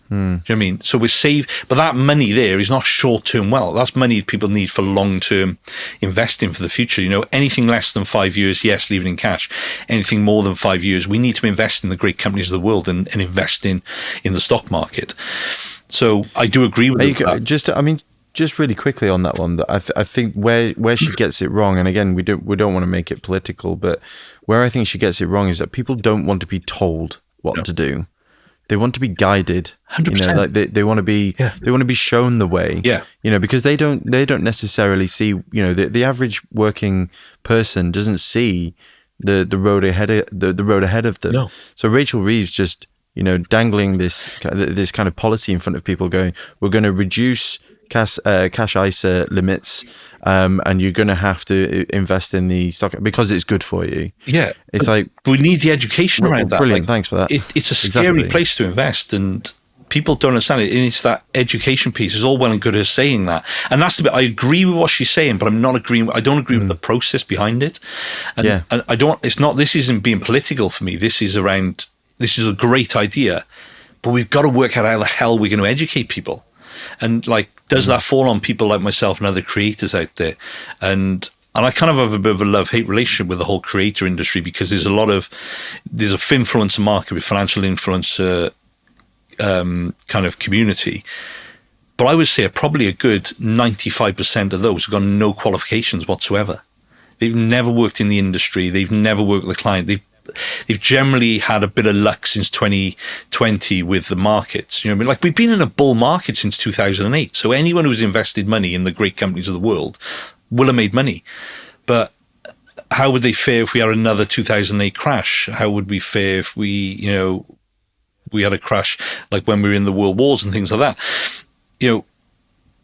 Do you know what I mean? So we save, but that money there is not short-term wealth. That's money people need for long-term investing for the future. Anything less than 5 years, yes, leave it in cash. Anything more than 5 years, we need to invest in the great companies of the world and invest in the stock market. So I do agree with that. Just really quickly on that one, I think where she gets it wrong, and again, we don't want to make it political, but where I think she gets it wrong is that people don't want to be told what to do. They want to be guided. 100%. They want to be they want to be shown the way. Yeah. Because they don't necessarily see. The average working person doesn't see the road ahead of them. No. So Rachel Reeves just dangling this kind of policy in front of people, going, we're going to reduce cash ISA limits, and you're going to have to invest in the stock because it's good for you. Yeah. It's like, we need the education around that. Brilliant. Thanks for that. It's a scary place to invest, and people don't understand it. And it's that education piece. Is all well and good as saying that. And that's the bit, I agree with what she's saying, but I don't agree with the process behind it. And this isn't being political for me. This is a great idea, but we've got to work out how the hell we're going to educate people. And does that fall on people like myself and other creators out there? And and I kind of have a bit of a love-hate relationship with the whole creator industry, because there's a influencer market with financial influencer kind of community. But I would say probably a good 95% of those have got no qualifications whatsoever. They've never worked in the industry. They've never worked with a client. They've generally had a bit of luck since 2020 with the markets. You know what I mean? Like, we've been in a bull market since 2008. So anyone who's invested money in the great companies of the world will have made money. But how would they fare if we had another 2008 crash? How would we fare if we had a crash like when we were in the world wars and things like that? You know,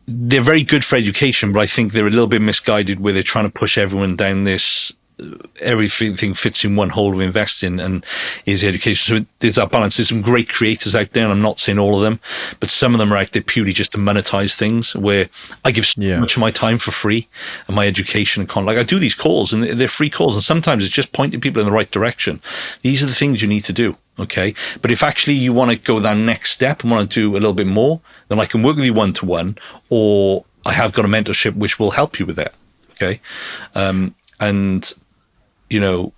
they're very good for education, but I think they're a little bit misguided where they're trying to push everyone down this, everything fits in one hole of investing and is education. So there's that balance. There's some great creators out there, and I'm not saying all of them, but some of them are out there purely just to monetize things, where I give so much of my time for free and my education and content. Like, I do these calls, and they're free calls, and sometimes it's just pointing people in the right direction. These are the things you need to do. Okay. But if actually you want to go that next step and want to do a little bit more, then I can work with you one-to-one, or I have got a mentorship which will help you with that. Okay. And, you know,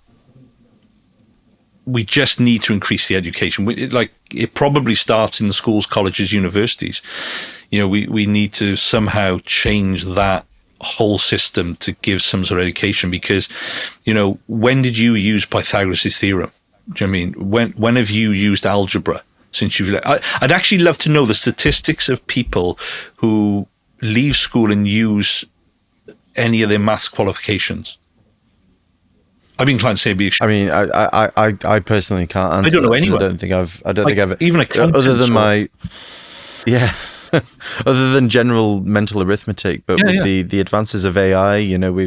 we just need to increase the education. It probably starts in the schools, colleges, universities. You know, we need to somehow change that whole system to give some sort of education, because, you know, when did you use Pythagoras' theorem? Do you know what I mean? When have you used algebra since you've? I'd actually love to know the statistics of people who leave school and use any of their maths qualifications. I've been inclined to say I mean, I personally can't answer. I don't know anyone. I don't think I've even other than my other than general mental arithmetic. But with the advances of AI, you know,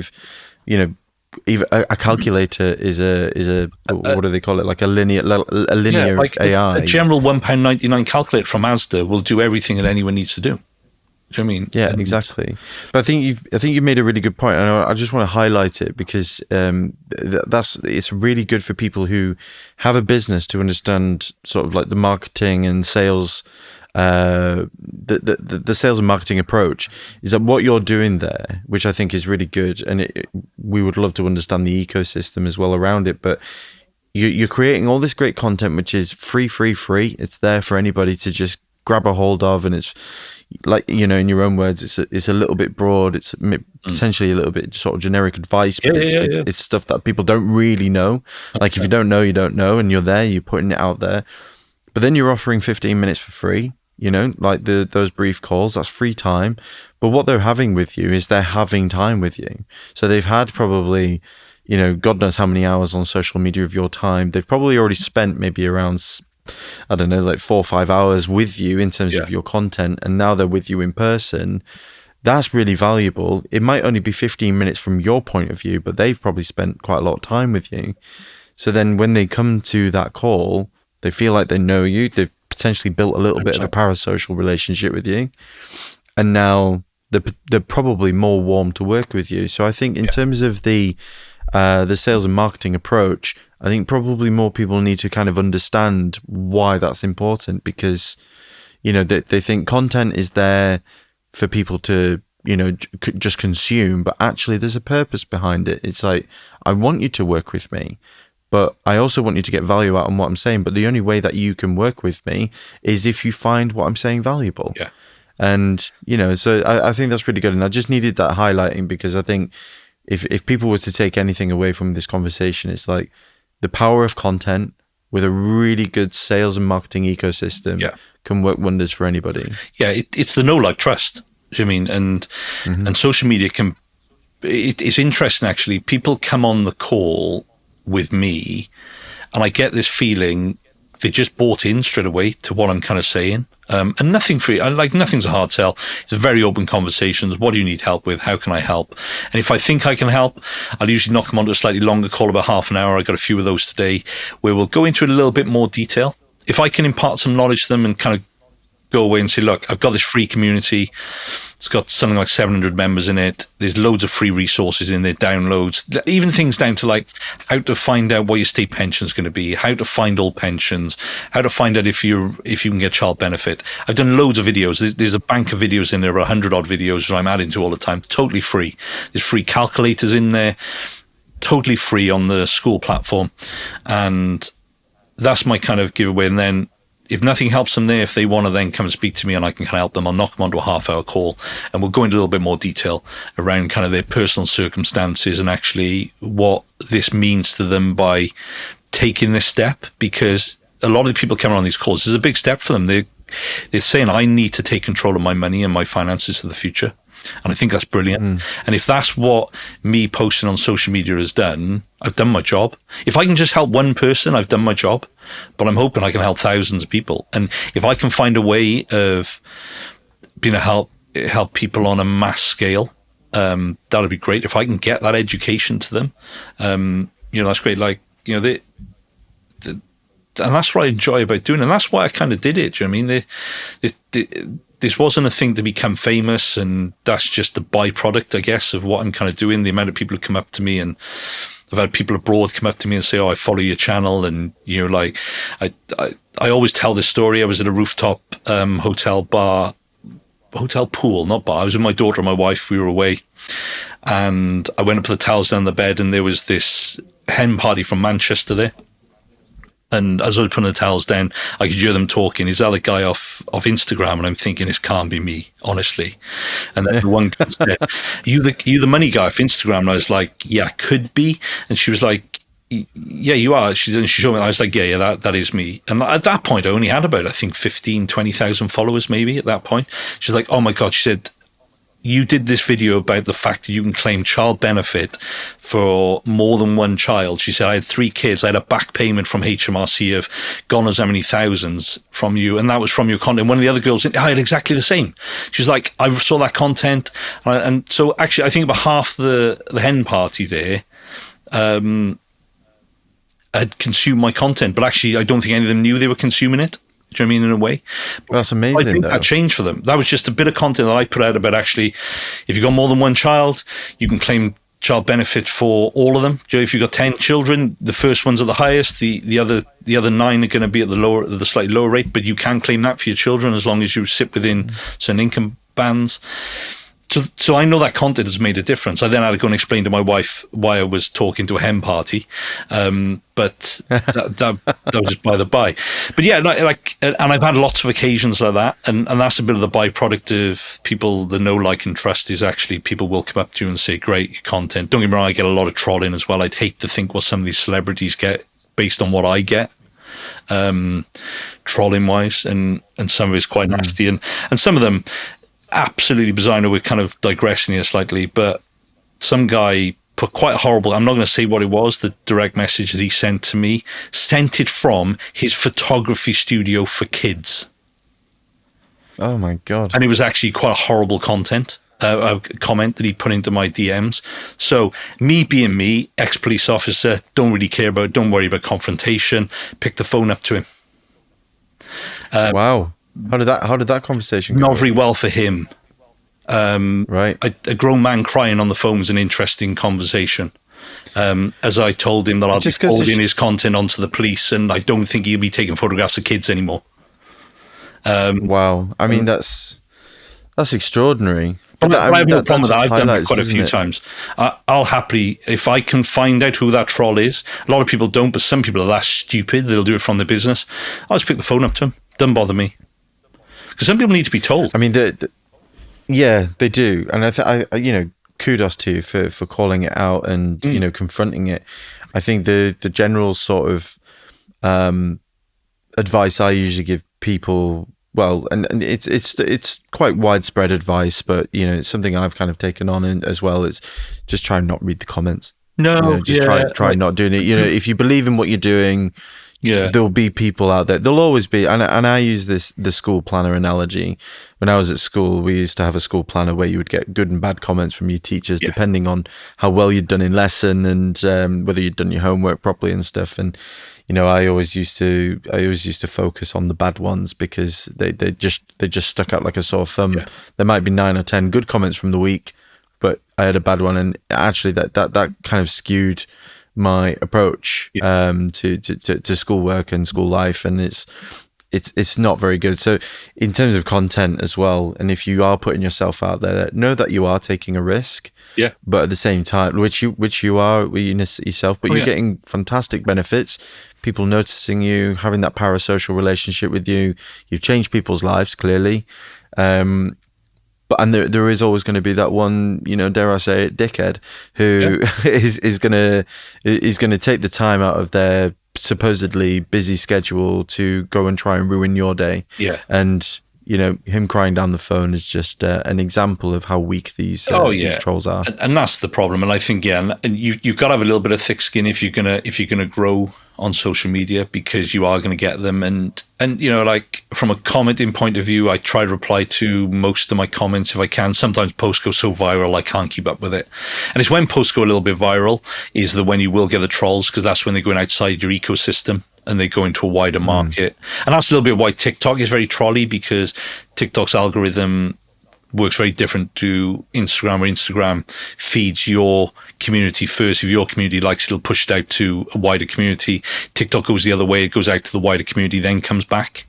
even a calculator is a what do they call it? Like a linear like AI. A general £1.99 calculator from Asda will do everything that anyone needs to do. Do you know what I mean? Yeah, exactly. But I think you've made a really good point, and I just want to highlight it, because it's really good for people who have a business to understand sort of like the marketing and sales. The sales and marketing approach is that what you're doing there, which I think is really good, and we would love to understand the ecosystem as well around it. But you're creating all this great content, which is free. It's there for anybody to just grab a hold of, and it's like, you know, in your own words, it's a little bit broad. It's potentially a little bit sort of generic advice, but it's stuff that people don't really know. Like, if you don't know, you don't know, and you're there, you're putting it out there. But then you're offering 15 minutes for free. You know, like those brief calls, that's free time. But what they're having with you is they're having time with you. So they've had probably, you know, God knows how many hours on social media of your time. They've probably already spent maybe around, I don't know, like 4 or 5 hours with you in terms of your content. And now they're with you in person. That's really valuable. It might only be 15 minutes from your point of view, but they've probably spent quite a lot of time with you. So then when they come to that call, they feel like they know you. They've potentially built a little bit of a parasocial relationship with you, and now they're probably more warm to work with you. So I think in terms of the sales and marketing approach, I think probably more people need to kind of understand why that's important, because, you know, they think content is there for people to, you know, just consume, but actually there's a purpose behind it. It's like, I want you to work with me, but I also want you to get value out of what I'm saying. But the only way that you can work with me is if you find what I'm saying valuable. Yeah. And, you know, so I think that's really good. And I just needed that highlighting, because I think if people were to take anything away from this conversation, it's like the power of content with a really good sales and marketing ecosystem can work wonders for anybody. Yeah, it's the know, like, trust. I mean, and social media can. It's interesting, actually. People come on the call with me, and I get this feeling they just bought in straight away to what I'm kind of saying. And nothing's a hard sell. It's a very open conversations. What do you need help with? How can I help? And if I think I can help, I'll usually knock them onto a slightly longer call, about half an hour. I got a few of those today, where we'll go into it a little bit more detail. If I can impart some knowledge to them and kind of go away and say, look, I've got this free community. It's got something like 700 members in it. There's loads of free resources in there, downloads, even things down to like how to find out what your state pension is going to be, how to find all pensions, how to find out if you can get child benefit. I've done loads of videos. There's a bank of videos in there, 100 odd videos that I'm adding to all the time, totally free. There's free calculators in there, totally free on the school platform. And that's my kind of giveaway. And then if nothing helps them there, if they want to then come and speak to me and I can kind of help them, I'll knock them onto a half-hour call and we'll go into a little bit more detail around kind of their personal circumstances and actually what this means to them by taking this step. Because a lot of the people coming on these calls, this is a big step for them. They're saying, I need to take control of my money and my finances for the future. And I think that's brilliant. And if that's what me posting on social media has done, I've done my job. If I can just help one person, I've done my job. But I'm hoping I can help thousands of people. And if I can find a way of being a help people on a mass scale, that'll be great. If I can get that education to them, that's great. Like, and that's what I enjoy about doing it. And that's why I kind of did it. Do you know what I mean? This wasn't a thing to become famous, and that's just a byproduct, I guess, of what I'm kind of doing. The amount of people who come up to me, and I've had people abroad come up to me and say, "Oh, I follow your channel," and I always tell this story. I was at a rooftop hotel pool, not bar. I was with my daughter and my wife. We were away, and I went up to the towels down the bed, and there was this hen party from Manchester there. And as I was putting the towels down, I could hear them talking. Is that a guy off Instagram? And I'm thinking, this can't be me, honestly. And then the one guy said, you the money guy off Instagram? And I was like, yeah, could be. And she was like, yeah, you are. She showed me. I was like, yeah, that is me. And at that point, I only had about, I think, 15, 20,000 followers maybe at that point. She's like, oh my God. She said, you did this video about the fact that you can claim child benefit for more than one child. She said, I had 3 kids. I had a back payment from HMRC of God knows how many thousands from you. And that was from your content. One of the other girls, I had exactly the same. She was like, I saw that content. And so actually, I think about half the hen party there had consumed my content. But actually, I don't think any of them knew they were consuming it. Do you know what I mean, in a way? That's amazing. I think that changed for them. That was just a bit of content that I put out about actually, if you've got more than one child, you can claim child benefit for all of them. If you've got 10 children, the first one's at the highest, the other 9 are going to be at the slightly lower rate, but you can claim that for your children as long as you sit within certain income bands. So I know that content has made a difference. I then had to go and explain to my wife why I was talking to a hen party, but that was just by the by. But yeah, and I've had lots of occasions like that, and that's a bit of the byproduct of people that know, like, and trust. Is actually people will come up to you and say, "Great content." Don't get me wrong, I get a lot of trolling as well. I'd hate to think what some of these celebrities get based on what I get. Trolling wise, and some of it's quite nasty, and some of them absolutely bizarre. I know we're kind of digressing here slightly, but some guy put quite horrible, I'm not going to say what it was, the direct message that he sent to me, sent it from his photography studio for kids. Oh my God. And it was actually quite a horrible comment that he put into my DMs. So me being me, ex-police officer, don't worry about confrontation, pick the phone up to him. Wow. How did that conversation go? Not very well for him. Right. A grown man crying on the phone was an interesting conversation. As I told him that I'll be forwarding his content onto the police, and I don't think he'll be taking photographs of kids anymore. Wow. I mean, that's extraordinary. But I have no problem with that. I've done it quite a few times. I'll happily, if I can find out who that troll is. A lot of people don't, but some people are that stupid, they'll do it from their business. I'll just pick the phone up to them. Doesn't bother me. Because some people need to be told. I mean, yeah, they do, and I kudos to you for calling it out and confronting it. I think the general sort of advice I usually give people, well, and it's quite widespread advice, but it's something I've kind of taken on as well. Is just try and not read the comments. No, try not doing it. If you believe in what you're doing. Yeah, there'll be people out there. There'll always be, and I use the school planner analogy. When I was at school, we used to have a school planner where you would get good and bad comments from your teachers, depending on how well you'd done in lesson and whether you'd done your homework properly and stuff. And I always used to focus on the bad ones because they just stuck out like a sore thumb. Yeah. There might be 9 or 10 good comments from the week, but I had a bad one, and actually that kind of skewed my approach to schoolwork and school life, and it's not very good. So in terms of content as well, and if you are putting yourself out there, know that you are taking a risk. Yeah. But at the same time, which you are yourself, but you're getting fantastic benefits. People noticing you, having that parasocial relationship with you. You've changed people's lives, clearly. But there is always going to be that one, dare I say it, dickhead who is going to take the time out of their supposedly busy schedule to go and try and ruin your day. Yeah. And him crying down the phone is just an example of how weak these trolls are. And that's the problem. And I think, and you've got to have a little bit of thick skin if you're gonna grow on social media, because you are going to get them. And like from a commenting point of view, I try to reply to most of my comments if I can. Sometimes posts go so viral I can't keep up with it. And it's when posts go a little bit viral is when you will get the trolls, because that's when they're going outside your ecosystem and they go into a wider market. And that's a little bit why TikTok is very trolley, because TikTok's algorithm works very different to Instagram, where Instagram feeds your community first. If your community likes it, it'll push it out to a wider community. TikTok goes the other way. It goes out to the wider community, then comes back.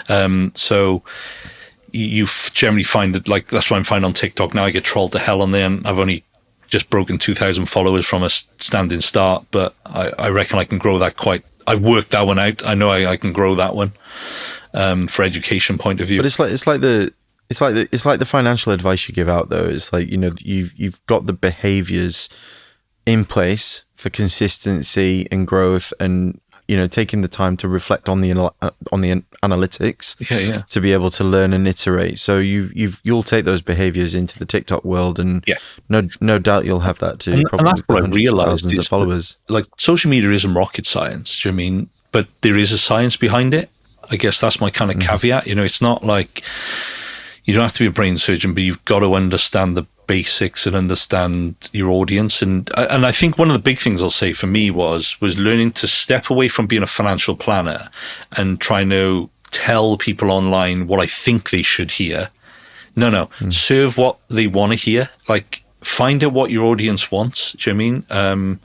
So you generally find it, like, that's what I'm finding on TikTok now. I get trolled to hell on there, and I've only just broken 2,000 followers from a standing start, but I reckon I can grow that I've worked that one out. I know I can grow that one for education point of view. But it's like the financial advice you give out, though. It's like, you've got the behaviors in place for consistency and growth, and taking the time to reflect on the analytics to be able to learn and iterate. So you'll take those behaviors into the TikTok world, and no doubt you'll have that too. And that's what I realized is followers. Like, social media isn't rocket science. Do you know what I mean? But there is a science behind it. I guess that's my kind of caveat. It's not like you don't have to be a brain surgeon, but you've got to understand the basics and understand your audience. And I think one of the big things I'll say for me was learning to step away from being a financial planner and trying to tell people online what I think they should hear. No, serve what they want to hear. Like, find out what your audience wants. Do you know what I mean?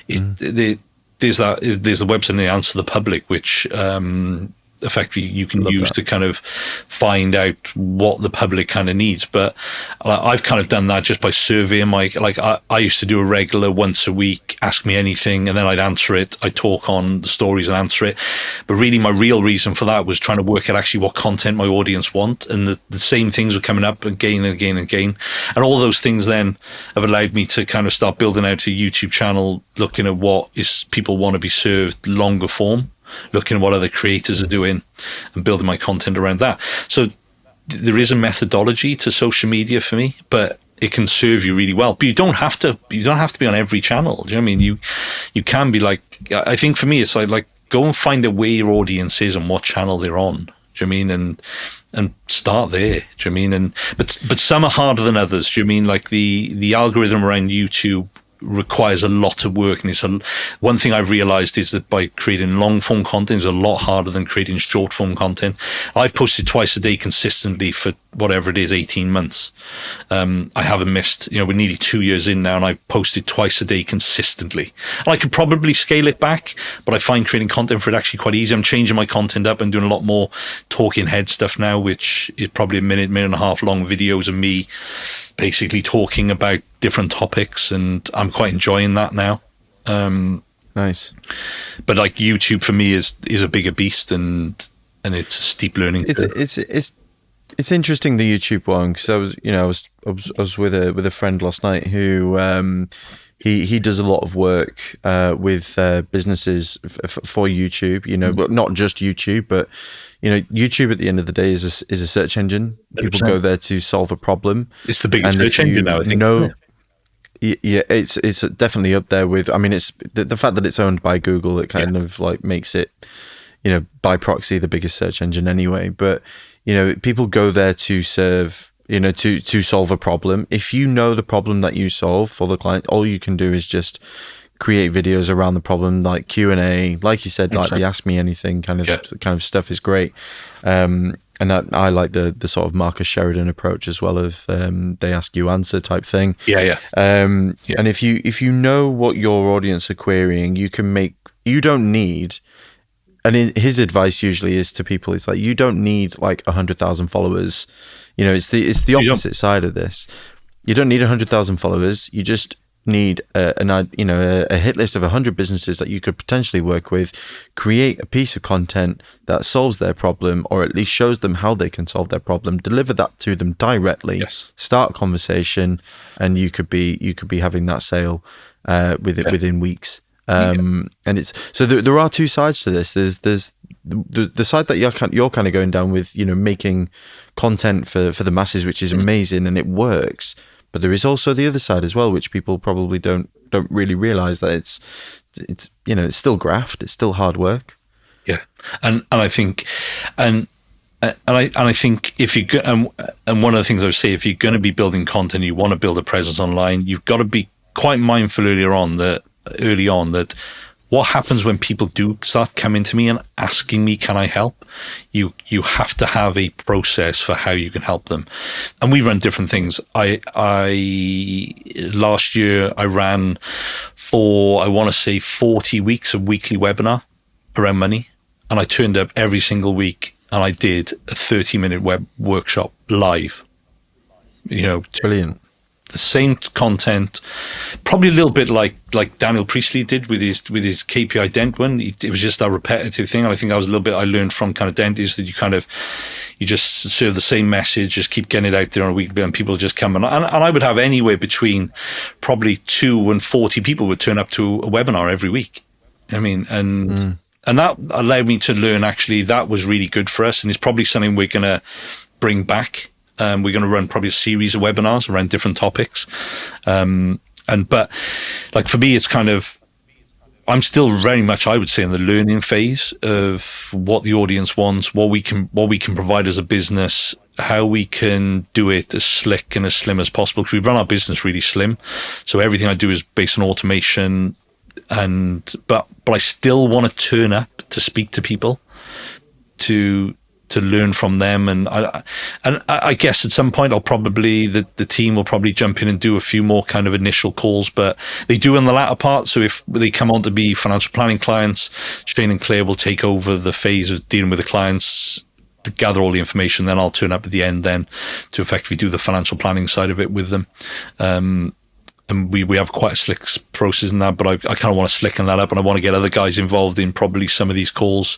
There's the website Answer the Public, which effectively you can use to kind of find out what the public kind of needs. But I've kind of done that just by surveying I used to do a regular once a week, ask me anything, and then I'd answer it. I talk on the stories and answer it. But really my real reason for that was trying to work out actually what content my audience want. And the same things were coming up again and again and again. And all those things then have allowed me to kind of start building out a YouTube channel, looking at what is people want to be served longer form, looking at what other creators are doing and building my content around that. So there is a methodology to social media for me, but it can serve you really well. But you don't have to be on every channel. Do you know what I mean? You can be like, I think for me, it's like go and find out where your audience is and what channel they're on. Do you know what I mean? And start there. Do you know what I mean? But some are harder than others. Do you know what I mean? Like the algorithm around YouTube requires a lot of work, and one thing I've realized is that by creating long form content is a lot harder than creating short form content. I've posted twice a day consistently for whatever it is, 18 months. I haven't missed, we're nearly 2 years in now, and I've posted twice a day consistently. And I could probably scale it back, but I find creating content for it actually quite easy. I'm changing my content up and doing a lot more talking head stuff now, which is probably a minute and a half long videos of me basically talking about different topics, and I'm quite enjoying that now. Nice. But like YouTube for me is a bigger beast, and it's a steep learning curve. It's interesting, the YouTube one, because I was with a friend last night who he does a lot of work with businesses for YouTube, but not just YouTube, but YouTube at the end of the day is a search engine. 100%. People go there to solve a problem. It's the biggest search engine now, I think. Yeah, it's definitely up there with. I mean, it's the fact that it's owned by Google. It kind of like makes it, by proxy, the biggest search engine anyway. But people go there to serve, to solve a problem. If you know the problem that you solve for the client, all you can do is just create videos around the problem, like Q&A, like you said, like the Ask Me Anything kind of stuff is great. And I like the sort of Marcus Sheridan approach as well, of they ask you answer type thing. And if you know what your audience are querying, you don't need. And his advice usually is to people, it's like, you don't need like 100,000 followers. You know, it's the opposite side of this. You don't need 100,000 followers. You just need a hit list of 100 businesses that you could potentially work with, create a piece of content that solves their problem, or at least shows them how they can solve their problem, deliver that to them directly, start a conversation, and you could be having that sale within weeks. And it's so there are two sides to this. There's the side that you're kind of going down with, you know, making content for the masses, which is amazing and it works. But there is also the other side as well, which people probably don't really realize, that it's you know, it's still graft, it's still hard work. Yeah, and I think I think if you and one of the things I would say, if you're going to be building content, you want to build a presence online, you've got to be quite mindful early on that what happens when people do start coming to me and asking me, can I help? You have to have a process for how you can help them. And we run different things. Last year I ran for, I want to say 40 weeks of weekly webinar around money. And I turned up every single week and I did a 30-minute web workshop live. You know, brilliant. The same content, probably a little bit like Daniel Priestley did with his KPI Dent one. It was just a repetitive thing. And I think that was a little bit I learned from kind of Dent, is that you just serve the same message, just keep getting it out there on a weekly, and people just come. And I would have anywhere between probably 2 and 40 people would turn up to a webinar every week. I mean, and that allowed me to learn, actually, that was really good for us. And it's probably something we're going to bring back. We're going to run probably a series of webinars around different topics. But like for me, it's kind of, I'm still very much, I would say, in the learning phase of what the audience wants, what we can provide as a business, how we can do it as slick and as slim as possible. Because we run our business really slim. So everything I do is based on automation, but I still want to turn up to speak to people, to learn from them. And I guess at some point the team will probably jump in and do a few more kind of initial calls, but they do in the latter part. So if they come on to be financial planning clients, Shane and Claire will take over the phase of dealing with the clients to gather all the information. Then I'll turn up at the end then to effectively do the financial planning side of it with them. And we have quite a slick process in that, but I kind of want to slicken that up, and I want to get other guys involved in probably some of these calls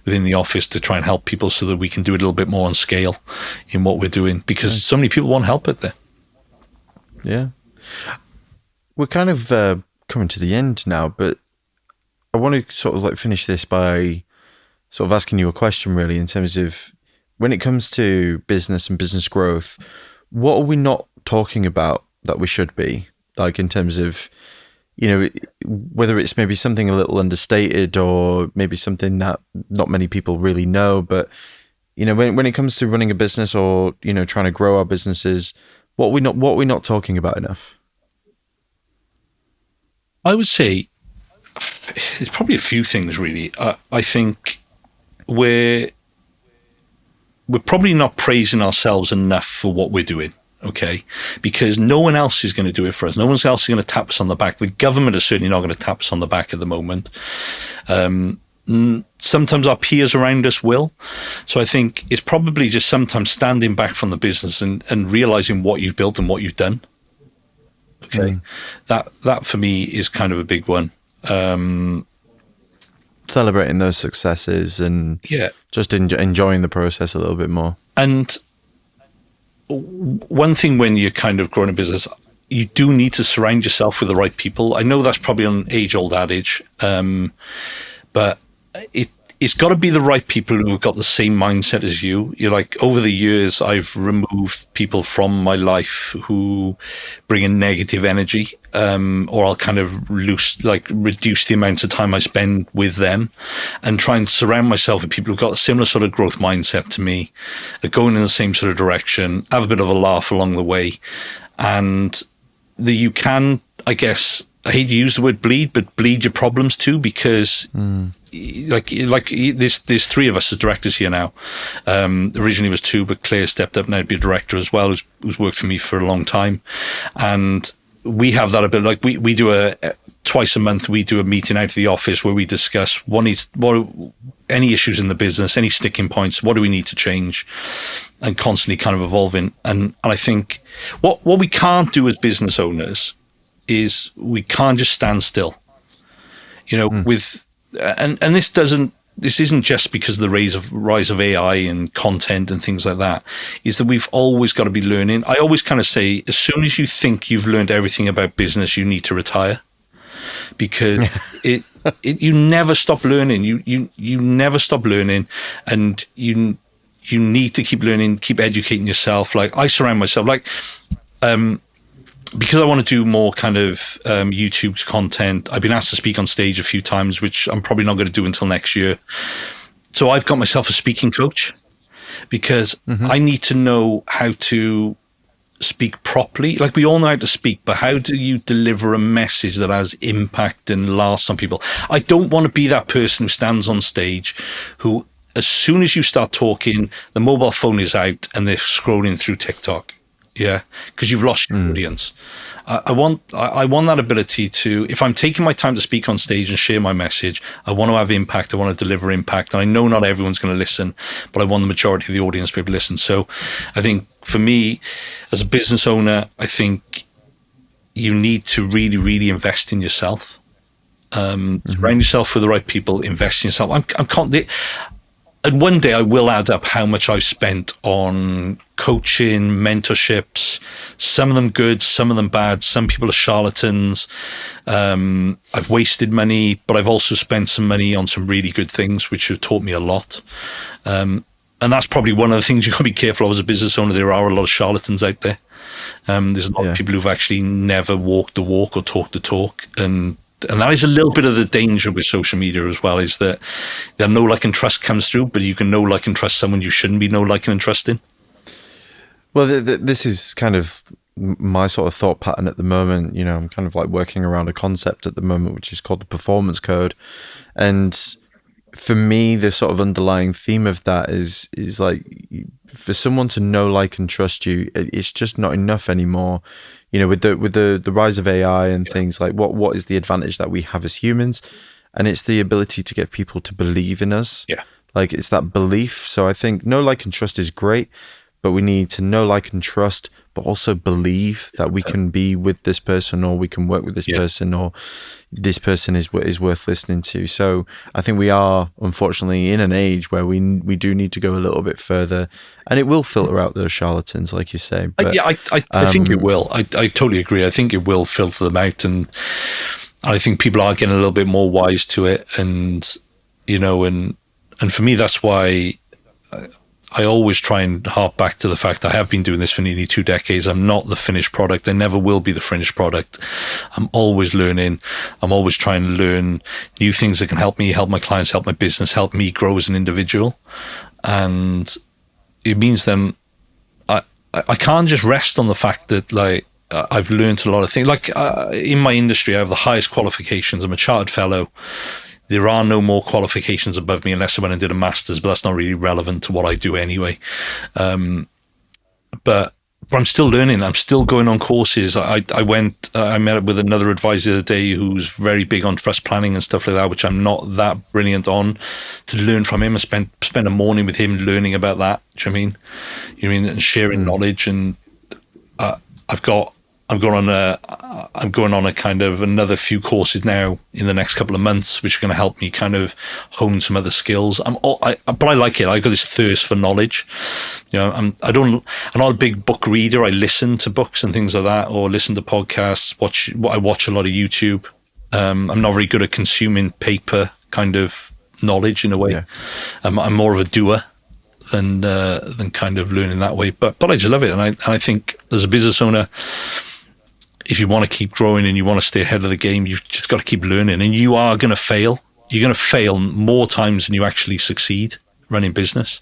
within the office to try and help people so that we can do it a little bit more on scale in what we're doing, because so many people want help out there. Yeah. We're kind of coming to the end now, but I want to sort of like finish this by sort of asking you a question, really, in terms of when it comes to business and business growth, what are we not talking about that we should be? Like in terms of, you know, whether it's maybe something a little understated or maybe something that not many people really know, but, you know, when it comes to running a business or, you know, trying to grow our businesses, what are we not talking about enough? I would say it's probably a few things, really. I think we're probably not praising ourselves enough for what we're doing. Okay, because no one else is going to do it for us. No one else is going to tap us on the back. The government is certainly not going to tap us on the back at the moment. Sometimes our peers around us will. So I think it's probably just sometimes standing back from the business and realizing what you've built and what you've done. Okay, that for me is kind of a big one. Celebrating those successes and just enjoying the process a little bit more. And one thing when you're kind of growing a business, you do need to surround yourself with the right people. I know that's probably an age-old adage, but it's got to be the right people who have got the same mindset as you. You're like, over the years, I've removed people from my life who bring in negative energy, or I'll kind of reduce the amount of time I spend with them, and try and surround myself with people who've got a similar sort of growth mindset to me, are going in the same sort of direction, have a bit of a laugh along the way, and that you can, I guess, I hate to use the word bleed, but bleed your problems too, because like there's three of us as directors here now. Originally it was two, but Claire stepped up now to be a director as well, who's worked for me for a long time. And we have that ability. Like we do twice a month, we do a meeting out of the office where we discuss any issues in the business, any sticking points, what do we need to change, and constantly kind of evolving. And I think what we can't do as business owners is we can't just stand still, and this isn't just because of the rise of AI and content and things like that, is that we've always got to be learning. I always kind of say, as soon as you think you've learned everything about business, you need to retire, because you never stop learning. You never stop learning, and you need to keep learning, keep educating yourself. Like I surround myself, because I want to do more kind of YouTube content. I've been asked to speak on stage a few times, which I'm probably not going to do until next year. So I've got myself a speaking coach, because I need to know how to speak properly. Like we all know how to speak, but how do you deliver a message that has impact and lasts on people? I don't want to be that person who stands on stage who, as soon as you start talking, the mobile phone is out and they're scrolling through TikTok. Yeah, because you've lost your audience. I want that ability to, if I'm taking my time to speak on stage and share my message, I want to have impact. I want to deliver impact. And I know not everyone's going to listen, but I want the majority of the audience to be able to listen. So I think for me, as a business owner, I think you need to really, really invest in yourself. Surround yourself with the right people, invest in yourself. And one day I will add up how much I've spent on coaching, mentorships, some of them good, some of them bad. Some people are charlatans. I've wasted money, but I've also spent some money on some really good things, which have taught me a lot. And that's probably one of the things you've got to be careful of as a business owner. There are a lot of charlatans out there. There's a lot of people who've actually never walked the walk or talked the talk. And that is a little bit of the danger with social media as well, is that the know, like, and trust comes through, but you can know, like, and trust someone you shouldn't be know, like, and trusting. Well, this is kind of my sort of thought pattern at the moment. I'm kind of like working around a concept at the moment, which is called the performance code. And for me, the sort of underlying theme of that is like, for someone to know, like, and trust you, it's just not enough anymore. With the rise of AI and things, like what is the advantage that we have as humans? And it's the ability to get people to believe in us. Yeah. Like, it's that belief. So I think know, like, and trust is great, but we need to know, like, and trust, but also believe that we can be with this person, or we can work with this person, or this person is worth listening to. So I think we are, unfortunately, in an age where we do need to go a little bit further, and it will filter out those charlatans, like you say. But, I think it will. I totally agree. I think it will filter them out, and I think people are getting a little bit more wise to it. And for me, that's why I always try and harp back to the fact I have been doing this for nearly 2 decades. I'm not the finished product. I never will be the finished product. I'm always learning. I'm always trying to learn new things that can help me, help my clients, help my business, help me grow as an individual. And it means then I can't just rest on the fact that, like, I've learned a lot of things. Like, in my industry, I have the highest qualifications. I'm a chartered fellow. There are no more qualifications above me unless I went and did a master's, but that's not really relevant to what I do anyway. But I'm still learning. I'm still going on courses. I met up with another advisor the other day who's very big on trust planning and stuff like that, which I'm not that brilliant on, to learn from him. I spend a morning with him learning about that. Do you know what I mean? And sharing knowledge. And I'm going on a kind of another few courses now in the next couple of months, which are going to help me kind of hone some other skills. But I like it. I got this thirst for knowledge. I'm not a big book reader. I listen to books and things like that, or listen to podcasts. I watch a lot of YouTube. I'm not very good at consuming paper kind of knowledge in a way. Yeah. I'm more of a doer than kind of learning that way. But I just love it, and I think as a business owner, if you want to keep growing and you want to stay ahead of the game, you've just got to keep learning. And you are going to fail. You're going to fail more times than you actually succeed running business.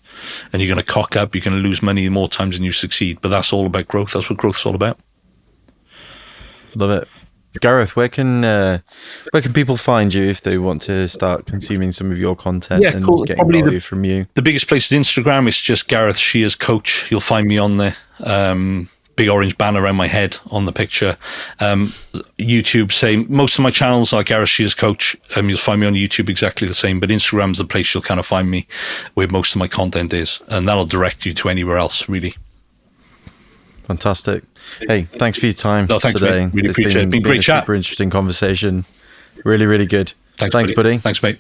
And you're going to cock up. You're going to lose money more times than you succeed. But that's all about growth. That's what growth's all about. Love it. Gareth, where can people find you if they want to start consuming some of your content and getting Probably value from you? The biggest place is Instagram. It's just Gareth Shears Coach. You'll find me on there. Big orange banner around my head on the picture. YouTube, same. Most of my channels are Gareth Shears Coach. You'll find me on YouTube exactly the same, but Instagram's the place you'll kind of find me where most of my content is, and that'll direct you to anywhere else, really. Fantastic. Hey, thanks for your time today. Mate. Really appreciate it. Been great chat. Super interesting conversation. Really, really good. Thanks buddy. Thanks, mate.